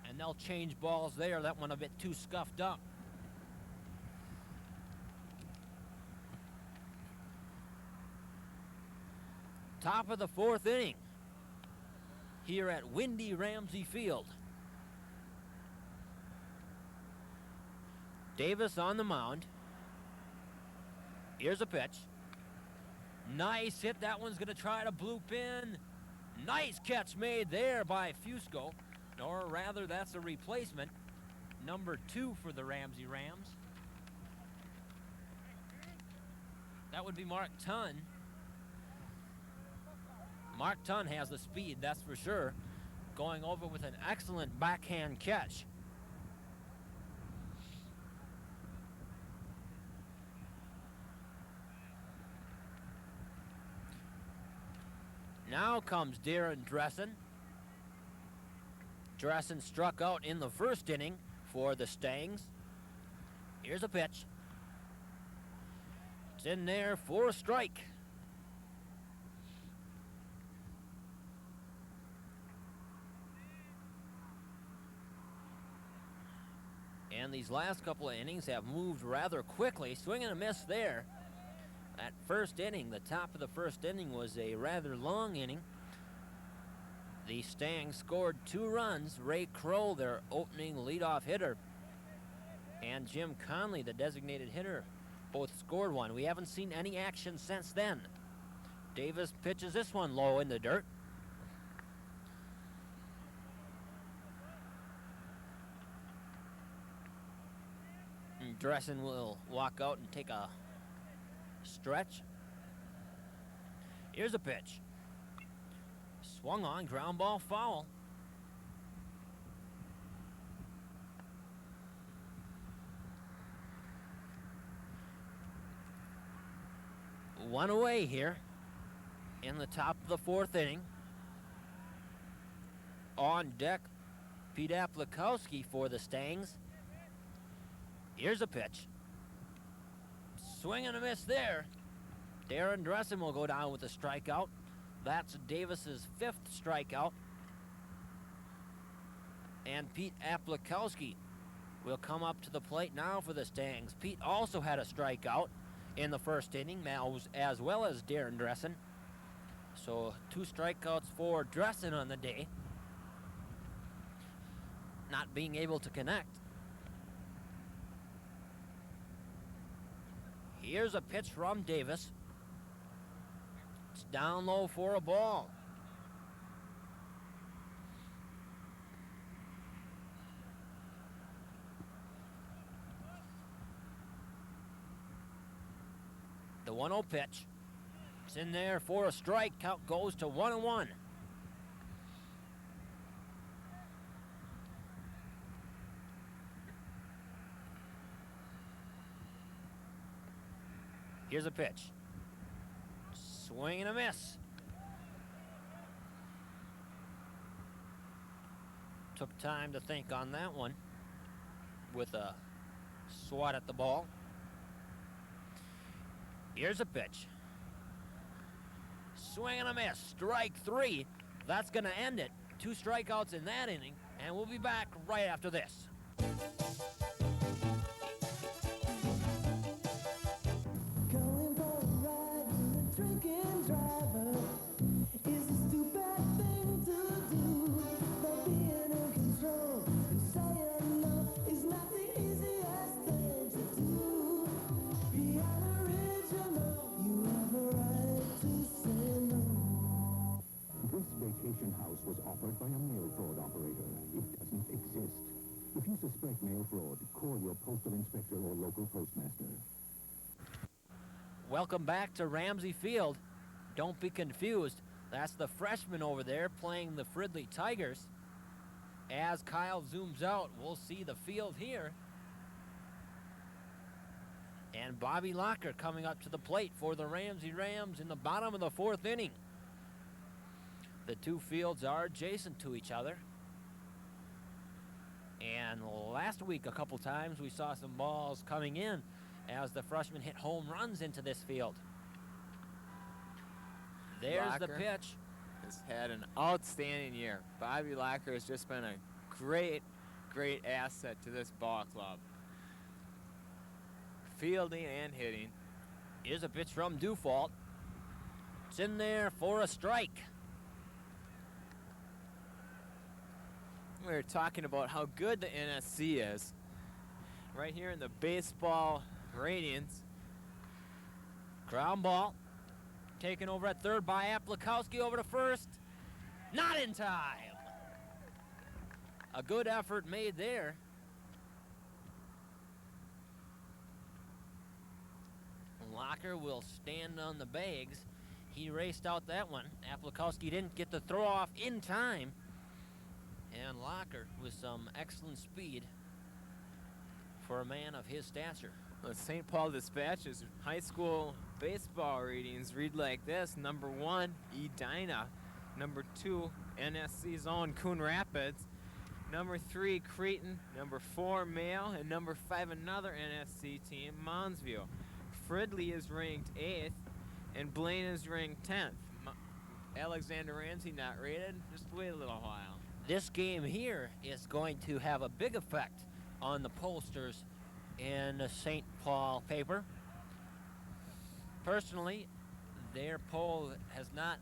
And they'll change balls there. That one a bit too scuffed up. Top of the 4th inning here at windy Ramsey Field. Davis on the mound. Here's a pitch. Nice hit. That one's going to try to bloop in. Nice catch made there by Fusco. Or rather, that's a replacement. Number 2 for the Ramsey Rams. That would be Mark Tunn. Mark Tunn has the speed, that's for sure. Going over with an excellent backhand catch. Now comes Darren Dressen. Dressen struck out in the 1st inning for the Stangs. Here's a pitch. It's in there for a strike. And these last couple of innings have moved rather quickly. Swing and a miss there. That 1st inning, the top of the 1st inning, was a rather long inning. The Stangs scored 2 runs. Ray Crow, their opening leadoff hitter, and Jim Conley, the designated hitter, both scored 1. We haven't seen any action since then. Davis pitches this one low in the dirt. And Dressen will walk out and take a stretch. Here's a pitch. Swung on, ground ball foul. One away here in the top of the 4th inning. On deck, Pete Aplikowski for the Stangs. Here's a pitch. Swing and a miss there. Darren Dressen will go down with a strikeout. That's Davis's 5th strikeout. And Pete Aplikowski will come up to the plate now for the Stangs. Pete also had a strikeout in the first inning, as well as Darren Dressen. So 2 strikeouts for Dressen on the day. Not being able to connect. Here's a pitch from Davis. It's down low for a ball. The 1-0 pitch. It's in there for a strike. Count goes to 1-1. Here's a pitch. Swing and a miss. Took time to think on that one with a swat at the ball. Here's a pitch. Swing and a miss. Strike 3. That's going to end it. 2 strikeouts in that inning, and we'll be back right after this. Going for a ride with a drinking driver is a stupid thing to do. But being in control and saying no is not the easiest thing to do. Be unoriginal, you have a right to say no. This vacation house was offered by a mail fraud operator. It doesn't exist. If you suspect mail fraud, call your postal inspector or local postmaster. Welcome back to Ramsey Field. Don't be confused. That's the freshman over there playing the Fridley Tigers. As Kyle zooms out, we'll see the field here. And Bobby Locker coming up to the plate for the Ramsey Rams in the bottom of the 4th inning. The 2 fields are adjacent to each other. And last week, a couple times, we saw some balls coming in as the freshmen hit home runs into this field. There's Locker the pitch. has had an outstanding year. Bobby Locker has just been a great, great asset to this ball club. Fielding and hitting. Here's a pitch from Dufault. It's in there for a strike. We were talking about how good the NSC is. Right here in the baseball ratings. Ground ball. Taken over at third by Aplikowski over to first. Not in time. A good effort made there. Locker will stand on the bags. He raced out that one. Aplikowski didn't get the throw off in time. And Locker with some excellent speed for a man of his stature. The St. Paul Dispatch's high school baseball ratings read like this. Number 1, Edina. Number 2, NSC's own Coon Rapids. Number 3, Creighton. Number 4, Mayo. And number 5, another NSC team, Moundsview. Fridley is ranked 8th, and Blaine is ranked 10th. Alexander Ramsey not rated. Just wait a little while. This game here is going to have a big effect on the pollsters in the St. Paul paper. Personally, their poll has not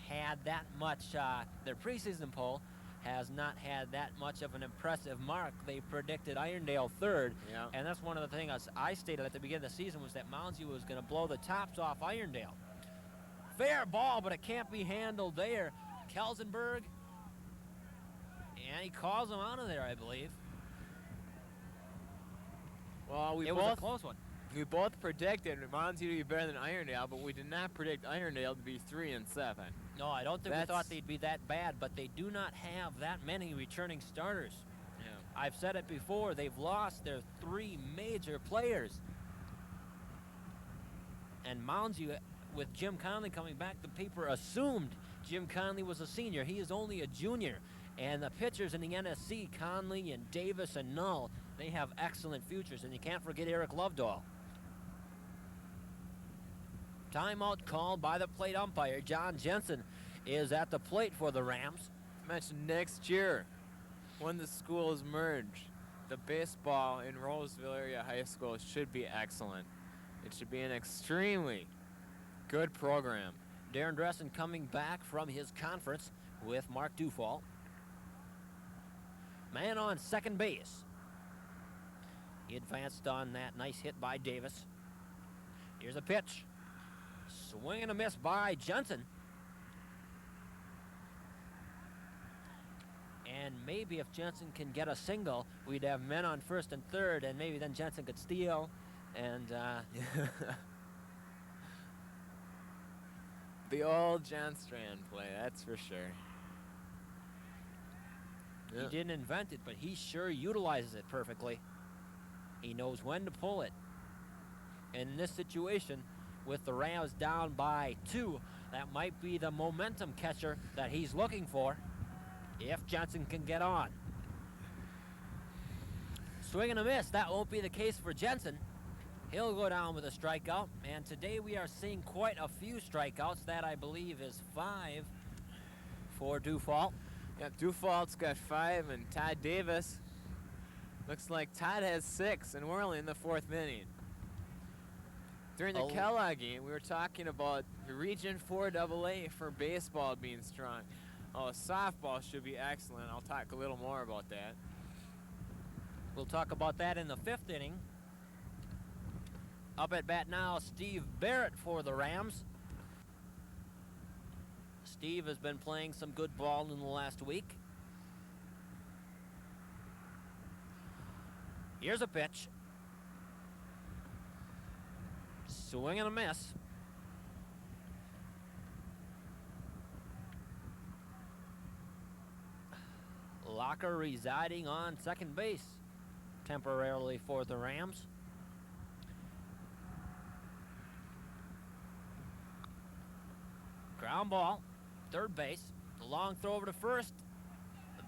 had that much, their preseason poll has not had that much of an impressive mark. They predicted Irondale 3rd, Yeah. and that's one of the things I stated at the beginning of the season was that Moundsview was going to blow the tops off Irondale. Fair ball, but it can't be handled there. Kelsenberg, and he calls him out of there, I believe. Well, It was a close one. we both predicted Moundsview to be better than Irondale, but we did not predict Irondale to be 3-7. No, I don't think we That's- thought they'd be that bad, but they do not have that many returning starters. Yeah. I've said it before, they've lost their 3 major players. And Moundsview, with Jim Conley coming back, the paper assumed Jim Conley was a senior. He is only a junior. And the pitchers in the NSC, Conley and Davis and Null, they have excellent futures. And you can't forget Eric Lovedahl. Timeout called by the plate umpire. John Jensen is at the plate for the Rams. Mentioned next year. when the schools merge, the baseball in Roseville Area High School should be excellent. It should be an extremely good program. Darren Dressen coming back from his conference with Mark Dufault. Man on second base. He advanced on that nice hit by Davis. Here's a pitch. Swing and a miss by Jensen. And maybe if Jensen can get a single, we'd have men on first and third, and maybe then Jensen could steal. And the old John Strand play, that's for sure. He didn't invent it, but he sure utilizes it perfectly. He knows when to pull it. And in this situation, with the Rams down by 2, that might be the momentum catcher that he's looking for if Jensen can get on. Swing and a miss. That won't be the case for Jensen. He'll go down with a strikeout. And today we are seeing quite a few strikeouts. That, I believe, is 5 for Dufault. Yeah, Dufault's got 5, and Todd Davis looks like Todd has 6, and we're only in the 4th inning. During the Kellogg game, we were talking about the Region 4 AA for baseball being strong. Oh, softball should be excellent. I'll talk a little more about that. We'll talk about that in the 5th inning. Up at bat now, Steve Barrett for the Rams. Steve has been playing some good ball in the last week. Here's a pitch. Swing and a miss. Locker residing on second base temporarily for the Rams. Ground ball, third base, the long throw over to first.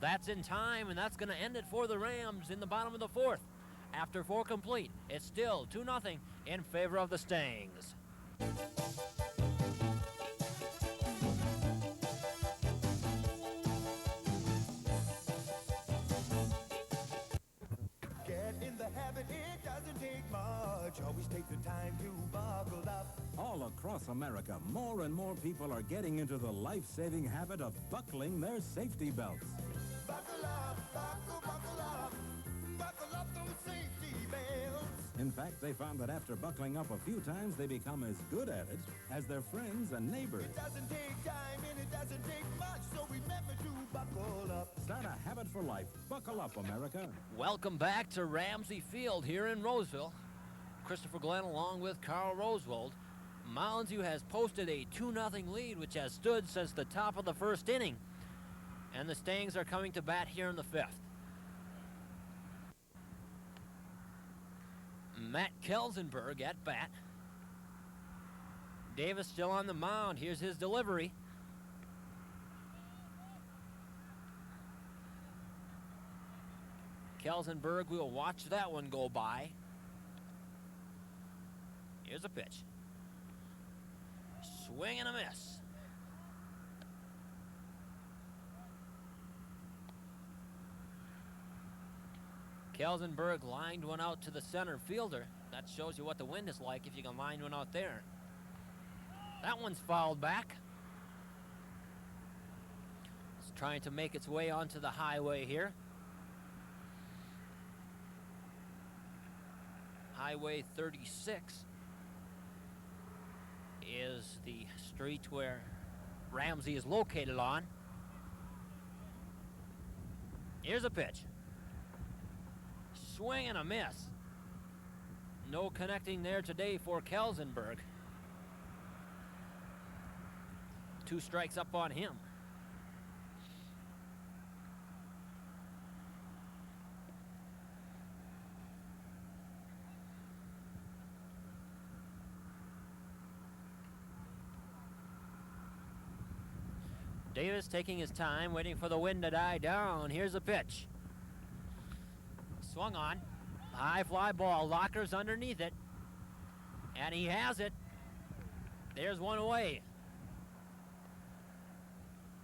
That's in time, and that's going to end it for the Rams in the bottom of the 4th. After 4 complete, it's still 2-0 in favor of the Mustangs. Get in the habit, it doesn't take much. Always take the time to buckle up. All across America, more and more people are getting into the life-saving habit of buckling their safety belts. Buckle up, buckle up. Buckle up those safety belts. In fact, they found that after buckling up a few times, they become as good at it as their friends and neighbors. It doesn't take time and it doesn't take much, so remember to buckle up. Start a habit for life. Buckle up, America. Welcome back to Ramsey Field here in Roseville. Christopher Glenn along with Carl Rosewold. Moundsview has posted a 2-0 lead, which has stood since the top of the 1st inning. And the Mustangs are coming to bat here in the 5th. Matt Kelsenberg at bat. Davis still on the mound. Here's his delivery. Kelsenberg, we'll watch that one go by. Here's a pitch. Swing and a miss. Kelsenberg lined one out to the center fielder. That shows you what the wind is like if you can line one out there. That one's fouled back. It's trying to make its way onto the highway here. Highway 36 is the street where Ramsey is located on. Here's a pitch. Swing and a miss. No connecting there today for Kelsenberg. 2 strikes up on him. Davis taking his time, waiting for the wind to die down. Here's a pitch. Swung on. High fly ball. Locker's underneath it. And he has it. There's one away.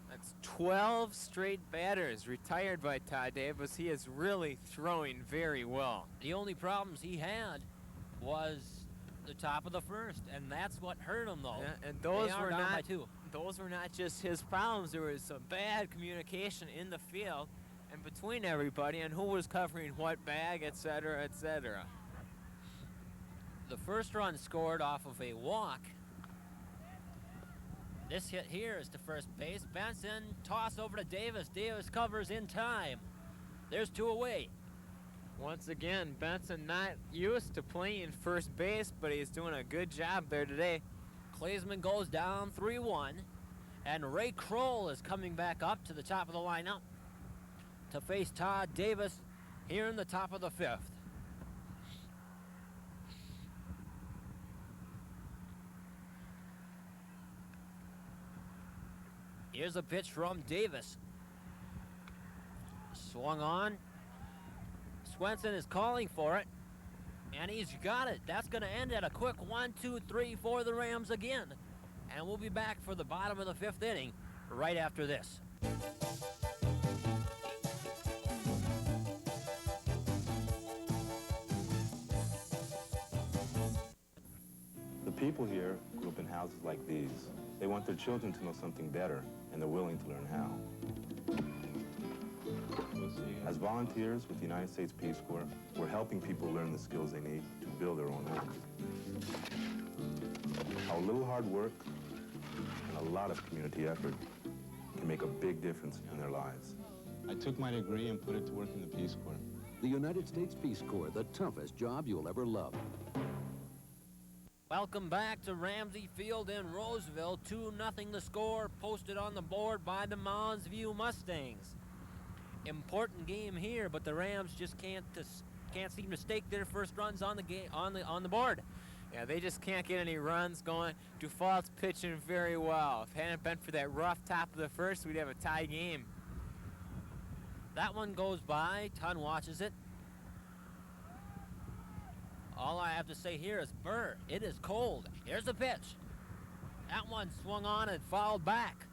That's 12 straight batters retired by Todd Davis. He is really throwing very well. The only problems he had was the top of the first, and that's what hurt him, though. Yeah, and They are down by 2. those were not just his problems. There was some bad communication in the field and between everybody and who was covering what bag, etc., etc. The first run scored off of a walk. This hit here is to first base. Benson, toss over to Davis. Davis covers in time. There's 2 away. Once again, Benson not used to playing first base, but he's doing a good job there today. Klaesman goes down 3-1, and Ray Kroll is coming back up to the top of the lineup to face Todd Davis here in the top of the 5th. Here's a pitch from Davis. Swung on. Swenson is calling for it, and he's got it. That's going to end at a quick 1-2-3 for the Rams again. And we'll be back for the bottom of the 5th inning right after this. The people here grew up in houses like these. They want their children to know something better, and they're willing to learn how. As volunteers with the United States Peace Corps, we're helping people learn the skills they need to build their own homes. How a little hard work and a lot of community effort can make a big difference in their lives. I took my degree and put it to work in the Peace Corps. The United States Peace Corps, the toughest job you'll ever love. Welcome back to Ramsey Field in Roseville. 2-0 the score, posted on the board by the Moundsview Mustangs. Important game here, but the Rams just can't seem to stake their first runs on the game on the board. Yeah, they just can't get any runs going. Dufault's pitching very well. If it hadn't been for that rough top of the first, we'd have a tie game. That one goes by. Ton watches it. All I have to say here is, Burr, it is cold. Here's the pitch. That one swung on and fouled back.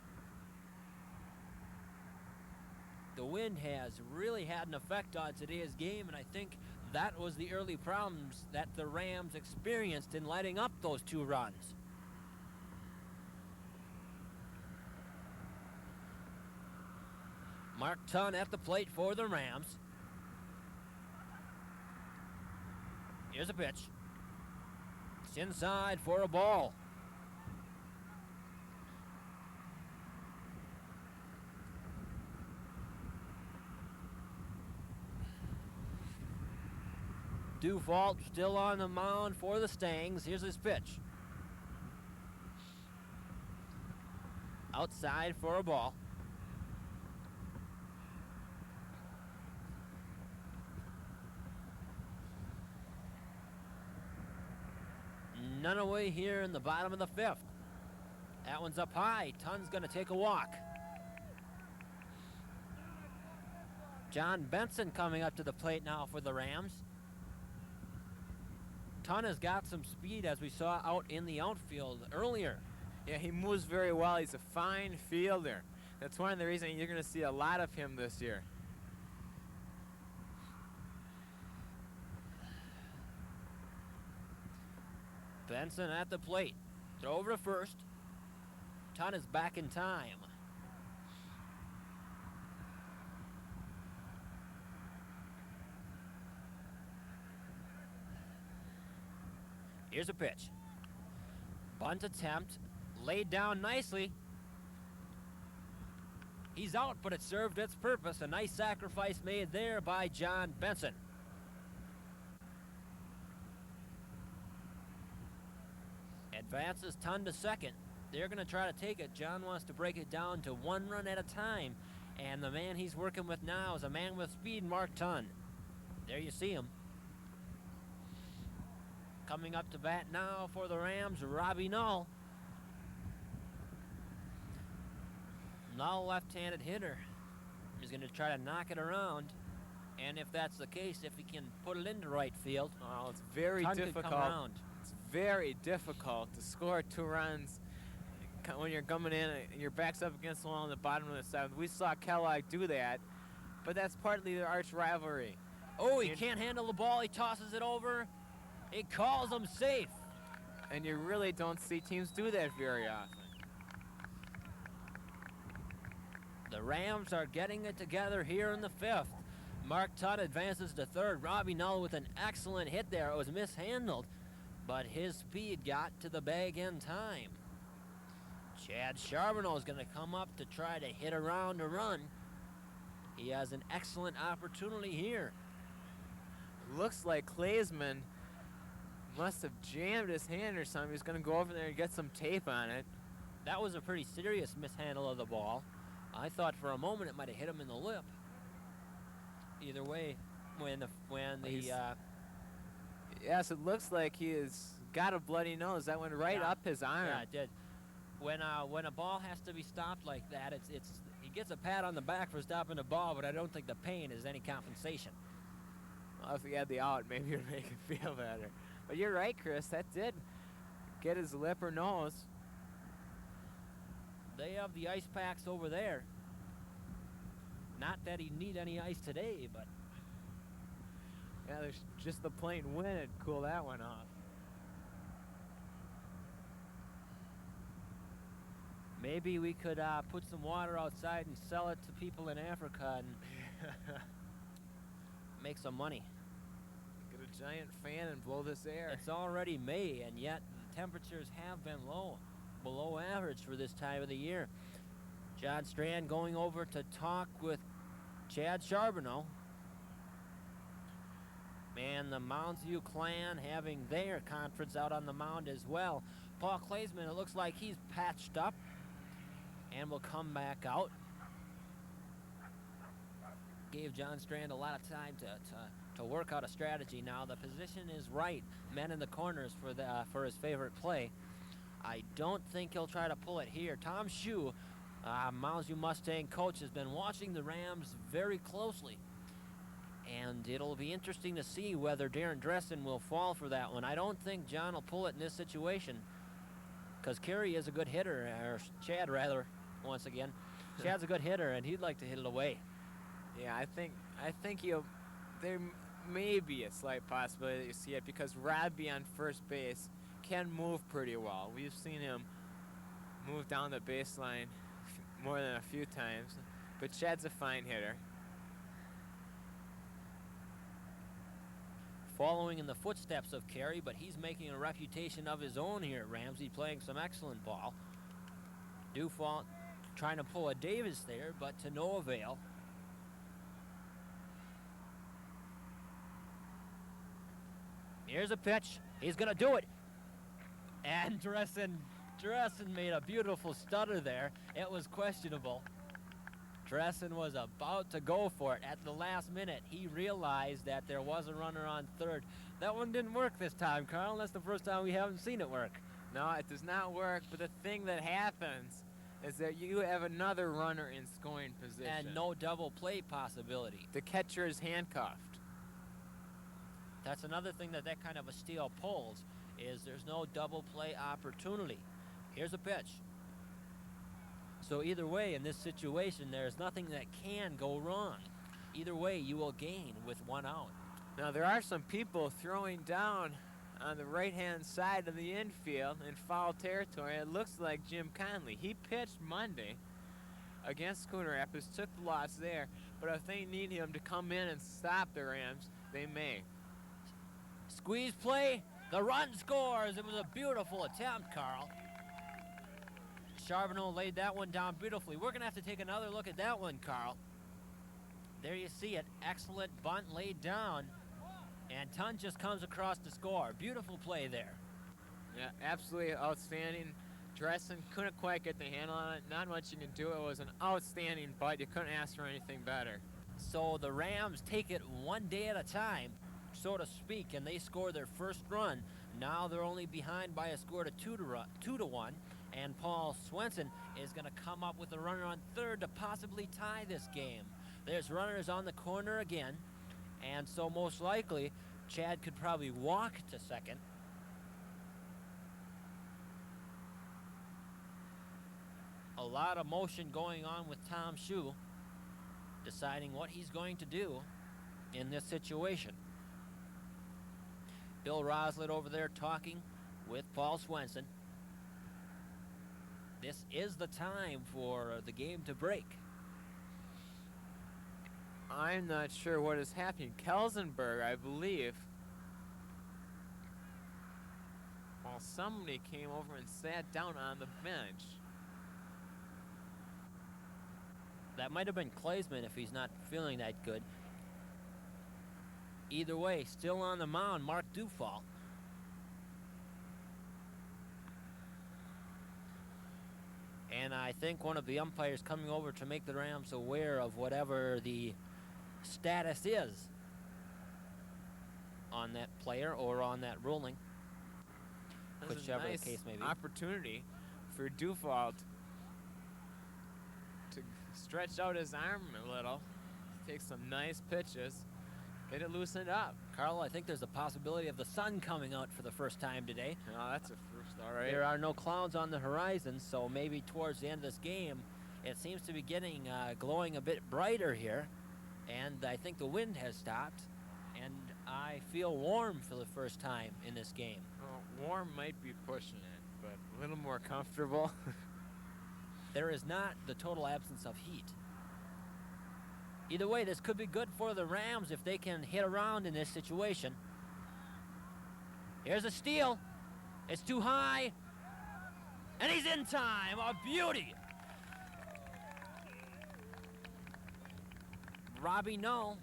The wind has really had an effect on today's game, and I think that was the early problems that the Rams experienced in lighting up those 2 runs. Mark Tunn at the plate for the Rams. Here's a pitch. It's inside for a ball. Dufault still on the mound for the Stangs. Here's his pitch. Outside for a ball. None away here in the bottom of the 5th. That one's up high. Tunn's going to take a walk. John Benson coming up to the plate now for the Rams. Ton has got some speed, as we saw out in the outfield earlier. Yeah, he moves very well. He's a fine fielder. That's one of the reasons you're going to see a lot of him this year. Benson at the plate. Throw over to first. Ton is back in time. Here's a pitch. Bunt attempt. Laid down nicely. He's out, but it served its purpose. A nice sacrifice made there by John Benson. Advances Ton to second. They're going to try to take it. John wants to break it down to 1 run at a time. And the man he's working with now is a man with speed, Mark Ton. There you see him. Coming up to bat now for the Rams, Robbie Null. Null, left-handed hitter. He's going to try to knock it around. And if that's the case, if he can put it into right field, well, it's very Ton difficult. could come around. It's very difficult to score 2 runs when you're coming in and your back's up against the wall on the bottom of the seventh. We saw Kellogg do that, but that's partly their arch rivalry. Oh, he can't handle the ball. He tosses it over. He calls him safe. And you really don't see teams do that very often. The Rams are getting it together here in the fifth. Mark Tutt advances to third. Robbie Null with an excellent hit there. It was mishandled, but his speed got to the bag in time. Chad Charbonneau is going to come up to try to hit around a run. He has an excellent opportunity here. Looks like Klaesman must have jammed his hand or something. He's going to go over there and get some tape on it. That was a pretty serious mishandle of the ball. I thought for a moment it might have hit him in the lip. Either way, yes, it looks like he has got a bloody nose. That went right up his arm. Yeah, it did. When a ball has to be stopped like that, he gets a pat on the back for stopping the ball, but I don't think the pain is any compensation. Well, if he had the out, maybe it would make him feel better. But you're right, Chris. That did get his lip or nose. They have the ice packs over there. Not that he'd need any ice today, but... Yeah, there's just the plain wind to cool that one off. Maybe we could put some water outside and sell it to people in Africa and make some money. Get a giant fan and blow this air. It's already May, and yet the temperatures have been low. Below average for this time of the year. John Strand going over to talk with Chad Charbonneau. And the Moundsview clan having their conference out on the mound as well. Paul Klaesman, it looks like he's patched up and will come back out. Gave John Strand a lot of time to work out a strategy. Now the position is right. Men in the corners for his favorite play. I don't think he'll try to pull it here. Tom Shue, Moundsview Mustang coach, has been watching the Rams very closely. And it'll be interesting to see whether Darren Dressen will fall for that one. I don't think John will pull it in this situation because Kerry is a good hitter, or Chad rather, once again. Chad's a good hitter, and he'd like to hit it away. Yeah, I think there may be a slight possibility that you see it because Robbie on first base can move pretty well. We've seen him move down the baseline more than a few times, but Chad's a fine hitter. Following in the footsteps of Carey, but he's making a reputation of his own here at Ramsey, playing some excellent ball. Dufont trying to pull a Davis there, but to no avail. Here's a pitch. He's going to do it. And Dressen made a beautiful stutter there. It was questionable. Dressen was about to go for it. At the last minute, he realized that there was a runner on third. That one didn't work this time, Carl. That's the first time we haven't seen it work. No, it does not work, but the thing that happens is that you have another runner in scoring position. And no double play possibility. The catcher is handcuffed. That's another thing that kind of a steal pulls, is there's no double play opportunity. Here's a pitch. So either way, in this situation, there's nothing that can go wrong. Either way, you will gain with one out. Now, there are some people throwing down on the right-hand side of the infield in foul territory. It looks like Jim Conley. He pitched Monday against Schooner Rapids, took the loss there, but if they need him to come in and stop the Rams, they may. Squeeze play, the run scores. It was a beautiful attempt, Carl. Charbonneau laid that one down beautifully. We're going to have to take another look at that one, Carl. There you see it. Excellent bunt laid down. And Tun just comes across to score. Beautiful play there. Yeah, absolutely outstanding. Dressen couldn't quite get the handle on it. Not much you can do. It was an outstanding bunt. You couldn't ask for anything better. So the Rams take it one day at a time, so to speak, and they score their first run. Now they're only behind by a score to 2-1. And Paul Swenson is going to come up with a runner on third to possibly tie this game. There's runners on the corner again, and so most likely Chad could probably walk to second. A lot of motion going on with Tom Shue, deciding what he's going to do in this situation. Bill Roslett over there talking with Paul Swenson. This is the time for the game to break. I'm not sure what is happening. Kelsenberg, I believe. Well, somebody came over and sat down on the bench. That might have been Klaesman if he's not feeling that good. Either way, still on the mound, Mark Dufall. And I think one of the umpires coming over to make the Rams aware of whatever the status is on that player or on that ruling, whichever nice the case may be. Opportunity for Dufall to stretch out his arm a little, take some nice pitches, get it loosened up. Carl, I think there's a possibility of the sun coming out for the first time today. Oh, that's a first, all right. There are no clouds on the horizon, so maybe towards the end of this game, it seems to be getting glowing a bit brighter here, and I think the wind has stopped, and I feel warm for the first time in this game. Well, warm might be pushing it, but a little more comfortable. There is not the total absence of heat. Either way, this could be good for the Rams if they can hit around in this situation. Here's a steal. It's too high. And he's in time. A beauty. Robbie Null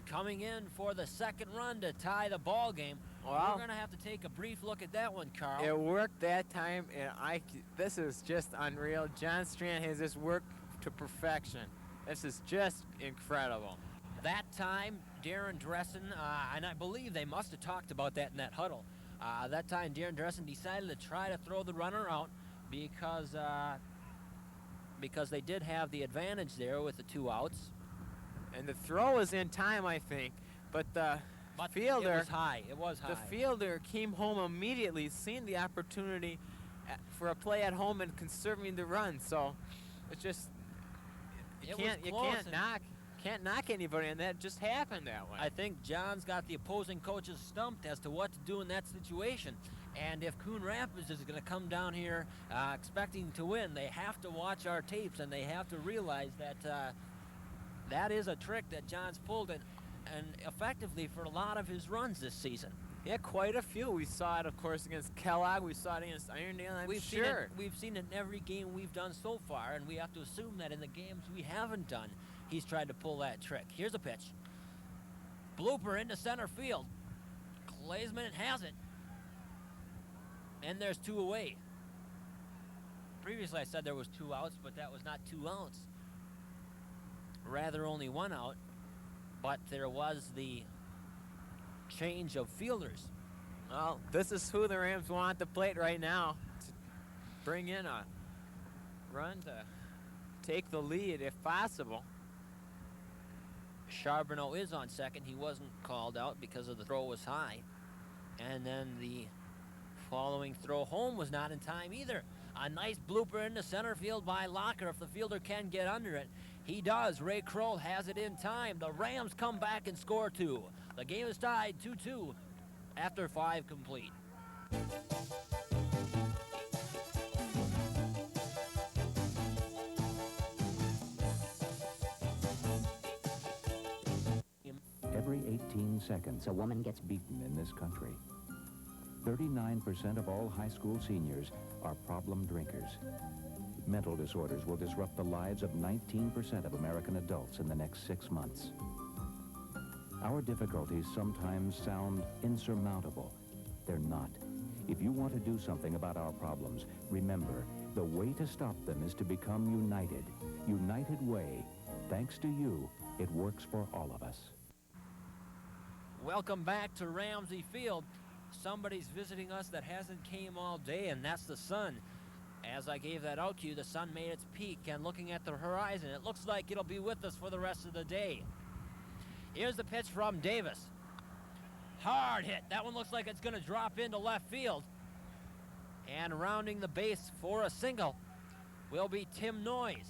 coming in for the second run to tie the ball game. Well, we're going to have to take a brief look at that one, Carl. It worked that time, and this is just unreal. John Strand has this worked to perfection. This is just incredible. That time, Darren Dressen, and I believe they must have talked about that in that huddle. That time, Darren Dressen decided to try to throw the runner out because they did have the advantage there with the 2 outs. And the throw was in time, I think, but the fielder, it was high. It was high. The fielder came home immediately, seeing the opportunity for a play at home and conserving the run. So it's just you can't knock anybody, and that just happened that way. I think John's got the opposing coaches stumped as to what to do in that situation. And if Coon Rapids is going to come down here expecting to win, they have to watch our tapes, and they have to realize that that is a trick that John's pulled and effectively for a lot of his runs this season. Yeah, quite a few. We saw it, of course, against Kellogg. We saw it against Irondale. We've seen it in every game we've done so far, and we have to assume that in the games we haven't done, he's tried to pull that trick. Here's a pitch. Blooper into center field. Klaesman has it. And there's 2 away. Previously I said there was 2 outs, but that was not 2 outs. Rather only 1 out. But there was the change of fielders. Well, this is who the Rams want at the plate right now to bring in a run to take the lead if possible. Charbonneau is on second. He wasn't called out because of the throw was high. And then the following throw home was not in time either. A nice blooper into center field by Locker if the fielder can get under it. He does. Ray Kroll has it in time. The Rams come back and score 2. The game is tied 2-2 after 5 complete. Every 18 seconds, a woman gets beaten in this country. 39% of all high school seniors are problem drinkers. Mental disorders will disrupt the lives of 19% of American adults in the next 6 months. Our difficulties sometimes sound insurmountable. They're not. If you want to do something about our problems, remember, the way to stop them is to become united. United Way. Thanks to you, it works for all of us. Welcome back to Ramsey Field. Somebody's visiting us that hasn't came all day, and that's the sun. As I gave that out cue, the sun made its peak, and looking at the horizon, it looks like it'll be with us for the rest of the day. Here's the pitch from Davis. Hard hit. That one looks like it's going to drop into left field. And rounding the base for a single will be Tim Noyes.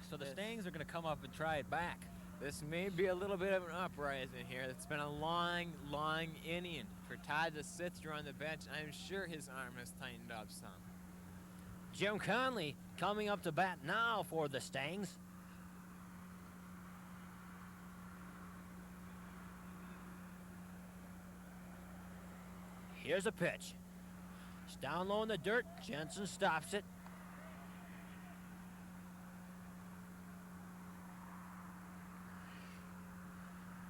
So the Stangs are going to come up and try it back. This may be a little bit of an uprising here. It's been a long, long inning for Todd to sit through on the bench. I'm sure his arm has tightened up some. Jim Conley coming up to bat now for the Stangs. Here's a pitch. It's down low in the dirt. Jensen stops it.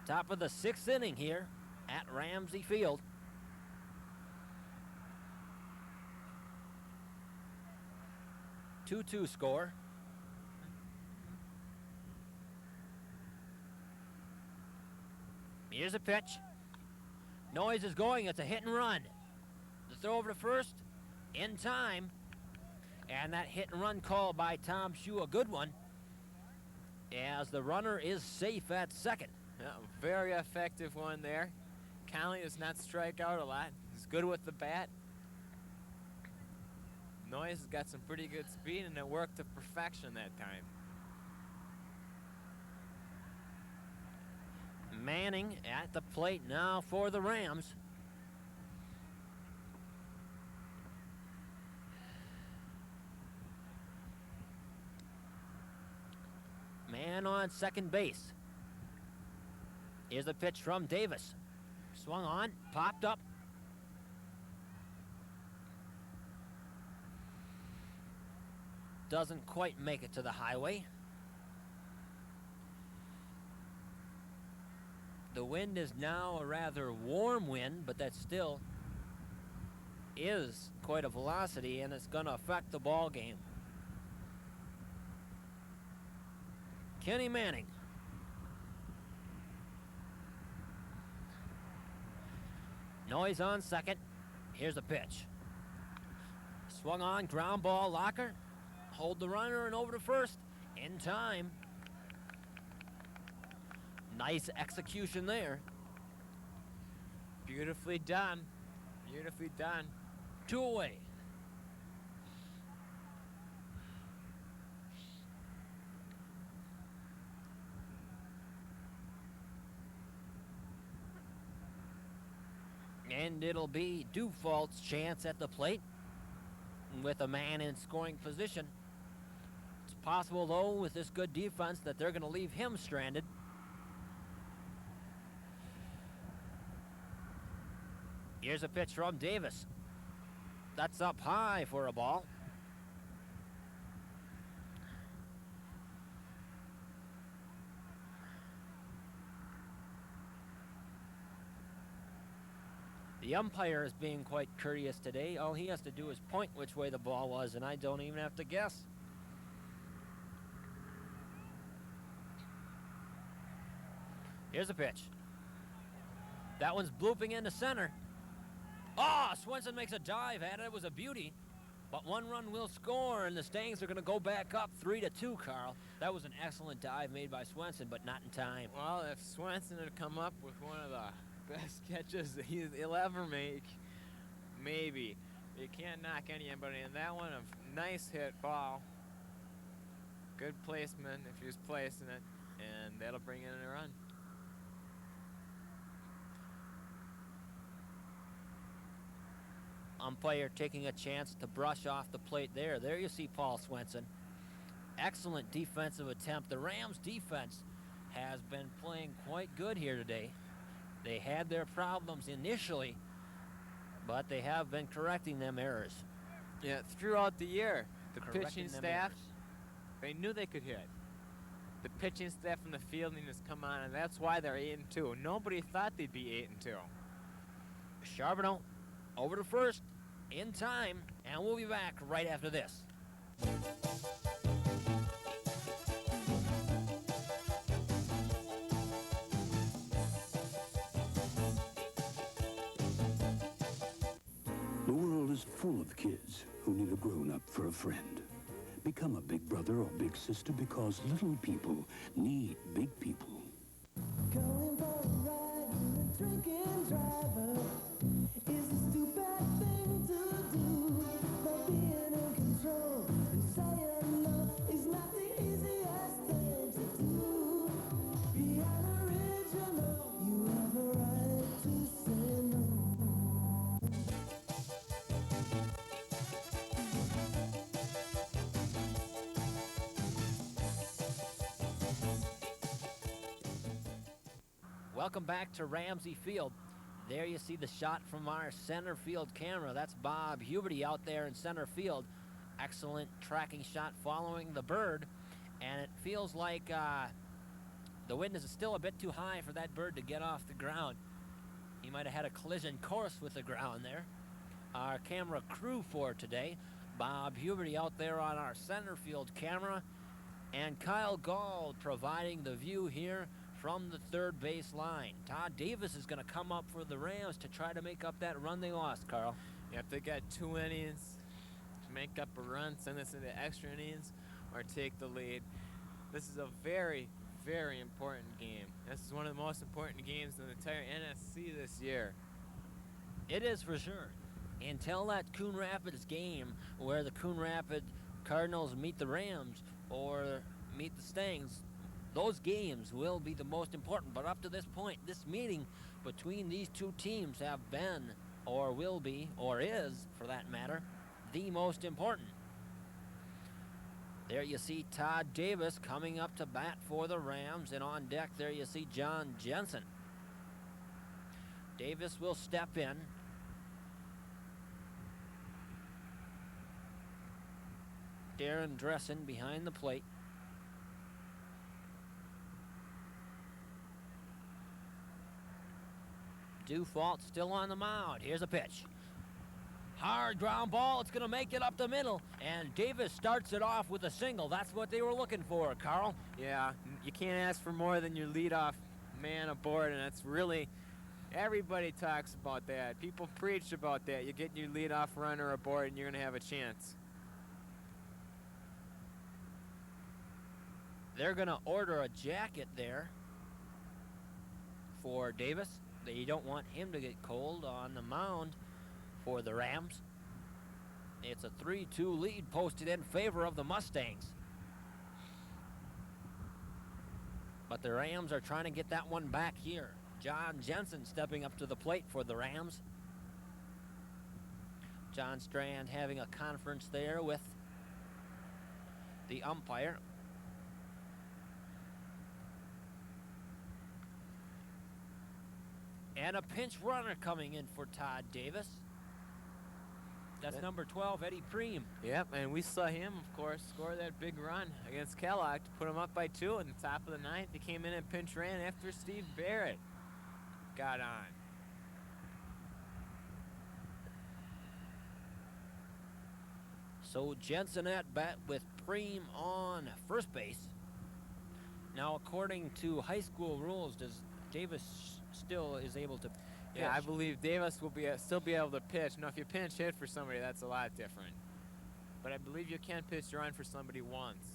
Top of the 6th inning here at Ramsey Field. Two-two score. Here's a pitch. Noyes is going. It's a hit and run. The throw over to first in time. And that hit and run call by Tom Shue, a good one, as the runner is safe at second. Yeah, very effective one there. Conley does not strike out a lot. He's good with the bat. Noyes has got some pretty good speed, and it worked to perfection that time. Manning at the plate now for the Rams. Man on second base. Here's a pitch from Davis. Swung on, popped up. Doesn't quite make it to the highway. The wind is now a rather warm wind, but that still is quite a velocity, and it's going to affect the ball game. Kenny Manning. Noyes on second. Here's a pitch. Swung on, ground ball, Locker. Hold the runner and over to first in time. Nice execution there. Beautifully done. Beautifully done. 2 away. And it'll be Dufault's chance at the plate with a man in scoring position. It's possible, though, with this good defense that they're going to leave him stranded. Here's a pitch from Davis. That's up high for a ball. The umpire is being quite courteous today. All he has to do is point which way the ball was, and I don't even have to guess. Here's a pitch. That one's blooping into center. Oh, Swenson makes a dive at it. It was a beauty. But 1 run will score, and the Stangs are going to go back up 3-2, Carl. That was an excellent dive made by Swenson, but not in time. Well, if Swenson had come up with one of the best catches that he'll ever make, maybe. You can't knock anybody. And that one, a nice hit ball. Good placement if he was placing it, and that'll bring in a run. Umpire taking a chance to brush off the plate there. There you see Paul Swenson. Excellent defensive attempt. The Rams defense has been playing quite good here today. They had their problems initially, but they have been correcting them errors. Yeah, throughout the year, the pitching staff, they knew they could hit. The pitching staff and the fielding has come on, and that's why they're 8-2. Nobody thought they'd be 8-2. Charbonneau over to first in time, and we'll be back right after this. The world is full of kids who need a grown-up for a friend. Become a big brother or big sister because little people need big people. Going for a ride, drinking, driving. Welcome back to Ramsey Field. There you see the shot from our center field camera. That's Bob Huberty out there in center field. Excellent tracking shot following the bird. And it feels like the wind is still a bit too high for that bird to get off the ground. He might have had a collision course with the ground there. Our camera crew for today, Bob Huberty out there on our center field camera, and Kyle Gall providing the view here from the third base line. Todd Davis is going to come up for the Rams to try to make up that run they lost, Carl. Yep, they got 2 innings to make up a run, send us into extra innings, or take the lead. This is a very, very important game. This is one of the most important games in the entire NSC this year. It is for sure. Until that Coon Rapids game where the Coon Rapids Cardinals meet the Rams or meet the Mustangs, those games will be the most important. But up to this point, this meeting between these two teams have been, or will be, or is, for that matter, the most important. There you see Todd Davis coming up to bat for the Rams, and on deck there you see John Jensen. Davis will step in. Darren Dressen behind the plate. Dufault still on the mound. Here's a pitch. Hard ground ball. It's going to make it up the middle. And Davis starts it off with a single. That's what they were looking for, Carl. Yeah, you can't ask for more than your leadoff man aboard, and that's really, everybody talks about that. People preach about that. You're getting your leadoff runner aboard, and you're going to have a chance. They're going to order a jacket there for Davis. They don't want him to get cold on the mound for the Rams. It's a 3-2 lead posted in favor of the Mustangs. But the Rams are trying to get that one back here. John Jensen stepping up to the plate for the Rams. John Strand having a conference there with the umpire. And a pinch runner coming in for Todd Davis. That's number 12, Eddie Preem. Yep, and we saw him, of course, score that big run against Kellogg to put him up by 2 in the top of the 9th. He came in and pinch ran after Steve Barrett got on. So Jensen at bat with Preem on first base. Now, according to high school rules, does Davis still is able to pitch? Yeah, I believe Davis will still be able to pitch. Now, if you pinch hit for somebody, that's a lot different. But I believe you can pitch your run for somebody once.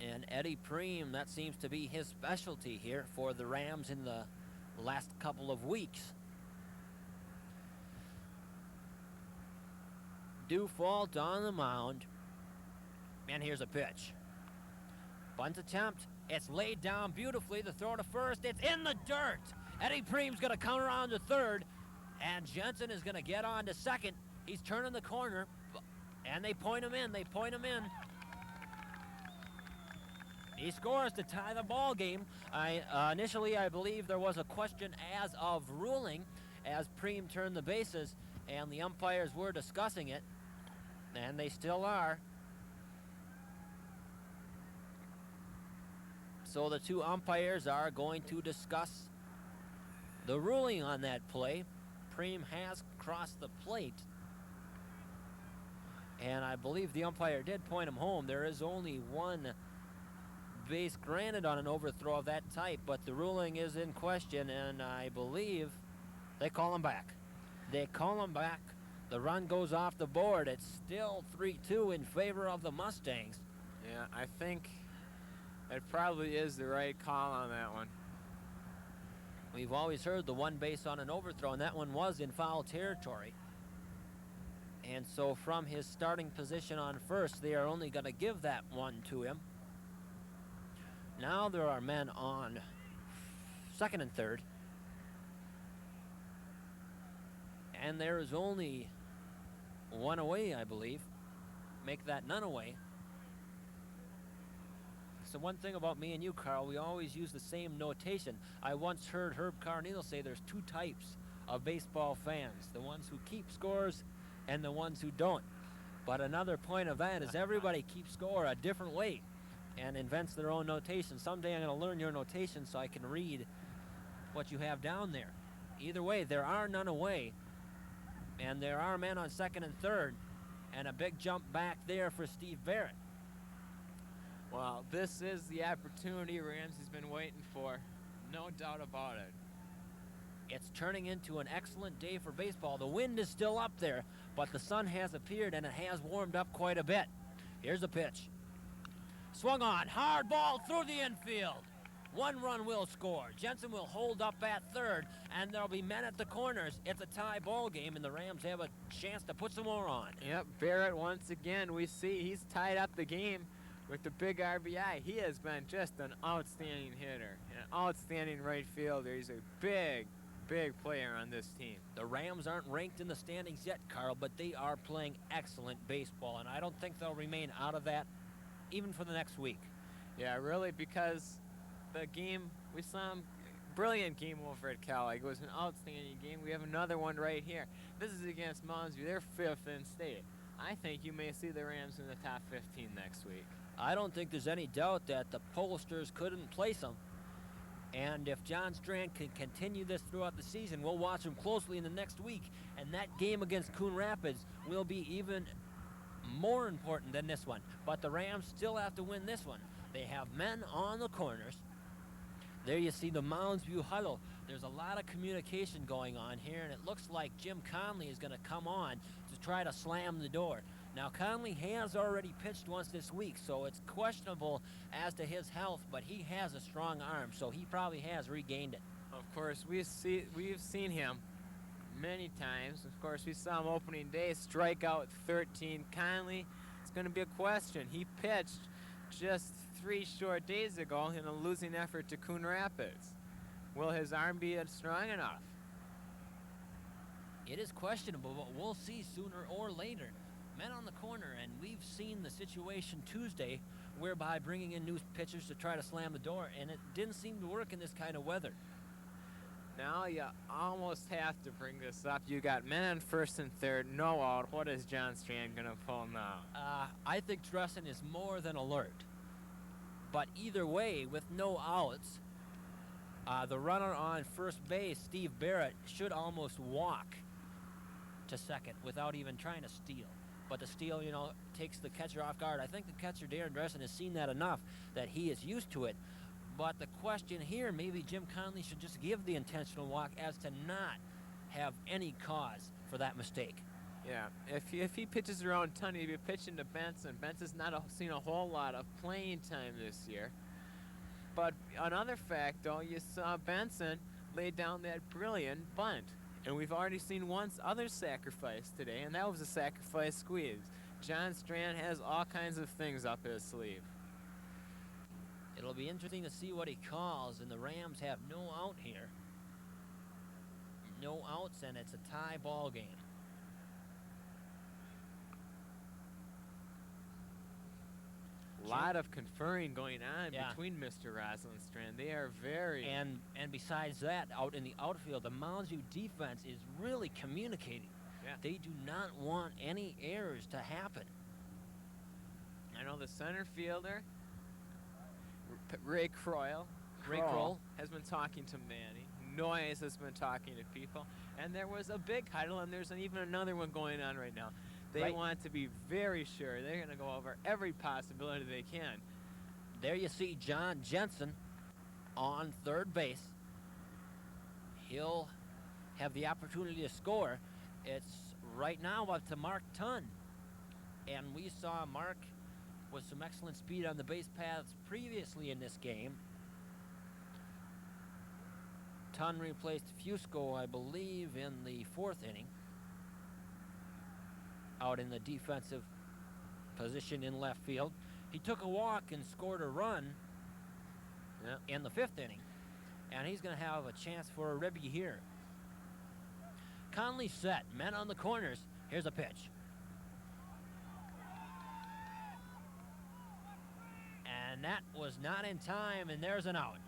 And Eddie Preem, that seems to be his specialty here for the Rams in the last couple of weeks. Dufault on the mound. And here's a pitch. Bunt attempt. It's laid down beautifully. The throw to first. It's in the dirt. Eddie Preem's going to counter on to third. And Jensen is going to get on to second. He's turning the corner. And they point him in. They point him in. He scores to tie the ball game. Initially, I believe there was a question as of ruling as Preem turned the bases. And the umpires were discussing it. And they still are. So the two umpires are going to discuss the ruling on that play. Preem has crossed the plate. And I believe the umpire did point him home. There is only one base granted on an overthrow of that type, but the ruling is in question, and I believe they call him back. They call him back. The run goes off the board. It's still 3-2 in favor of the Mustangs. Yeah, I think it probably is the right call on that one. We've always heard the one base on an overthrow, and that one was in foul territory. And so from his starting position on first, they are only going to give that one to him. Now there are men on second and third. And there is only one away, I believe. Make that none away. So one thing about me and you, Carl, we always use the same notation. I once heard Herb Carneal say there's two types of baseball fans, the ones who keep scores and the ones who don't. But another point of that is everybody keeps score a different way and invents their own notation. Someday I'm going to learn your notation so I can read what you have down there. Either way, there are none away, and there are men on second and third, and a big jump back there for Steve Barrett. Well, this is the opportunity Ramsey's been waiting for. No doubt about it. It's turning into an excellent day for baseball. The wind is still up there, but the sun has appeared and it has warmed up quite a bit. Here's the pitch. Swung on, hard ball through the infield. One run will score. Jensen will hold up at third, and there'll be men at the corners. It's a tie ball game, and the Rams have a chance to put some more on. Yep, Barrett once again, we see he's tied up the game with the big RBI. He has been just an outstanding hitter, an outstanding right fielder. He's a big player on this team. The Rams aren't ranked in the standings yet, Carl, but they are playing excellent baseball, and I don't think they'll remain out of that even for the next week. Yeah, really, because the game, we saw him, brilliant game over at Cal. It was an outstanding game. We have another one right here. This is against Moundsview. They're 5th in state. I think you may see the Rams in the top 15 next week. I don't think there's any doubt that the pollsters couldn't place them. And if John Strand can continue this throughout the season, we'll watch him closely in the next week. And that game against Coon Rapids will be even more important than this one. But the Rams still have to win this one. They have men on the corners. There you see the Moundsview huddle. There's a lot of communication going on here, and it looks like Jim Conley is going to come on to try to slam the door. Now, Conley has already pitched once this week, so it's questionable as to his health, but he has a strong arm, so he probably has regained it. Of course, we've seen him many times. Of course, we saw him opening day, strike out 13. Conley, it's going to be a question. He pitched just 3 short days ago in a losing effort to Coon Rapids. Will his arm be strong enough? It is questionable, but we'll see sooner or later. Men on the corner, and we've seen the situation Tuesday whereby bringing in new pitchers to try to slam the door, and it didn't seem to work in this kind of weather. Now you almost have to bring this up. You got men on first and third, no out. What is John Strand going to pull now? I think Dressen is more than alert. But either way, with no outs, the runner on first base, Steve Barrett, should almost walk to second without even trying to steal. But the steal, takes the catcher off guard. I think the catcher, Darren Dressen, has seen that enough that he is used to it. But the question here, maybe Jim Conley should just give the intentional walk as to not have any cause for that mistake. Yeah, if he pitches around ton, he'd be pitching to Benson. Benson's not seen a whole lot of playing time this year. But another fact, though, you saw Benson lay down that brilliant bunt. And we've already seen one other sacrifice today, and that was a sacrifice squeeze. John Strand has all kinds of things up his sleeve. It'll be interesting to see what he calls, and the Rams have no out here. No outs, and it's a tie ball game. A lot of conferring going on between Mr. Roslin and Strand. They are very... And besides that, out in the outfield, the Moundsview defense is really communicating. Yeah. They do not want any errors to happen. I know the center fielder, Ray Kroll, has been talking to Manny. Noyes has been talking to people. And there was a big huddle, and there's even another one going on right now. They want to be very sure. They're going to go over every possibility they can. There you see John Jensen on third base. He'll have the opportunity to score. It's right now up to Mark Tunn. And we saw Mark with some excellent speed on the base paths previously in this game. Tunn replaced Fusco, I believe, in the 4th inning. Out in the defensive position in left field. He took a walk and scored a run in the 5th inning. And he's going to have a chance for a ribby here. Conley set. Men on the corners. Here's a pitch. And that was not in time, and there's an out.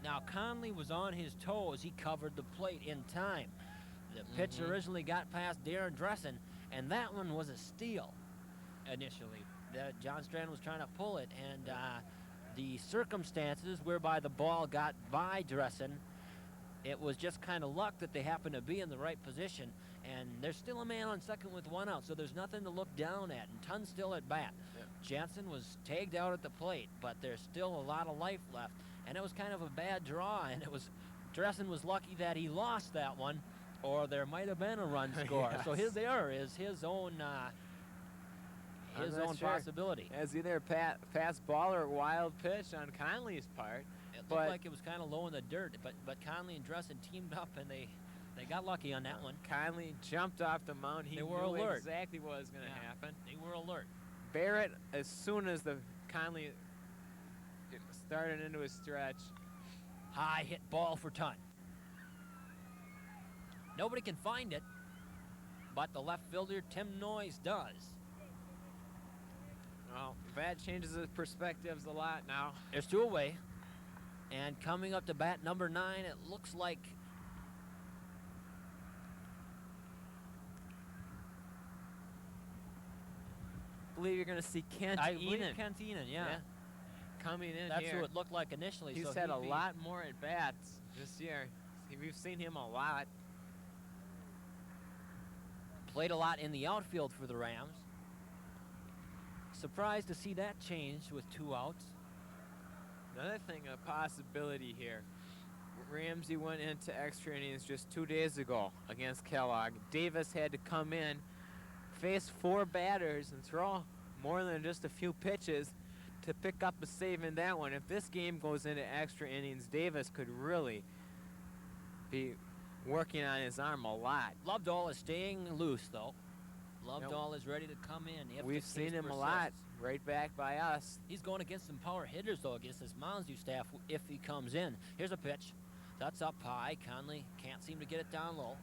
Now, Conley was on his toes. He covered the plate in time. The pitch originally got past Darren Dressen, and that one was a steal initially. John Strand was trying to pull it, and the circumstances whereby the ball got by Dressen, it was just kind of luck that they happened to be in the right position. And there's still a man on second with one out, so there's nothing to look down at. And Tunn's still at bat. Jansen was tagged out at the plate, but there's still a lot of life left. And it was kind of a bad draw, and Dressen was lucky that he lost that one, or there might have been a run score. Yes. So his error is his own possibility. As either a fast ball or a wild pitch on Conley's part. It looked like it was kind of low in the dirt, but Conley and Dressen teamed up, and they got lucky on that one. Conley jumped off the mound. He were knew alert. exactly what was going to happen. They were alert. Barrett, as soon as the Conley started into his stretch. High hit ball for Tunn. Nobody can find it, but the left fielder, Tim Noyes, does. Well, that changes his perspectives a lot now. There's two away. And coming up to bat number 9, it looks like I believe you're going to see Kent Enan. Kent Enan, yeah. Coming in That's here. who it looked like initially. He's so had a lot more at bats this year. We've seen him a lot. Played a lot in the outfield for the Rams. Surprised to see that change with 2 outs. Another thing, a possibility here. Ramsey went into extra innings just 2 days ago against Kellogg. Davis had to come in, face 4 batters, and throw more than just a few pitches to pick up a save in that one. If this game goes into extra innings, Davis could really be working on his arm a lot. Lovedoll is staying loose, though. Lovedoll is ready to come in. We've seen him a lot right back by us. He's going against some power hitters, though, against this Moundsview staff if he comes in. Here's a pitch. That's up high. Conley can't seem to get it down low.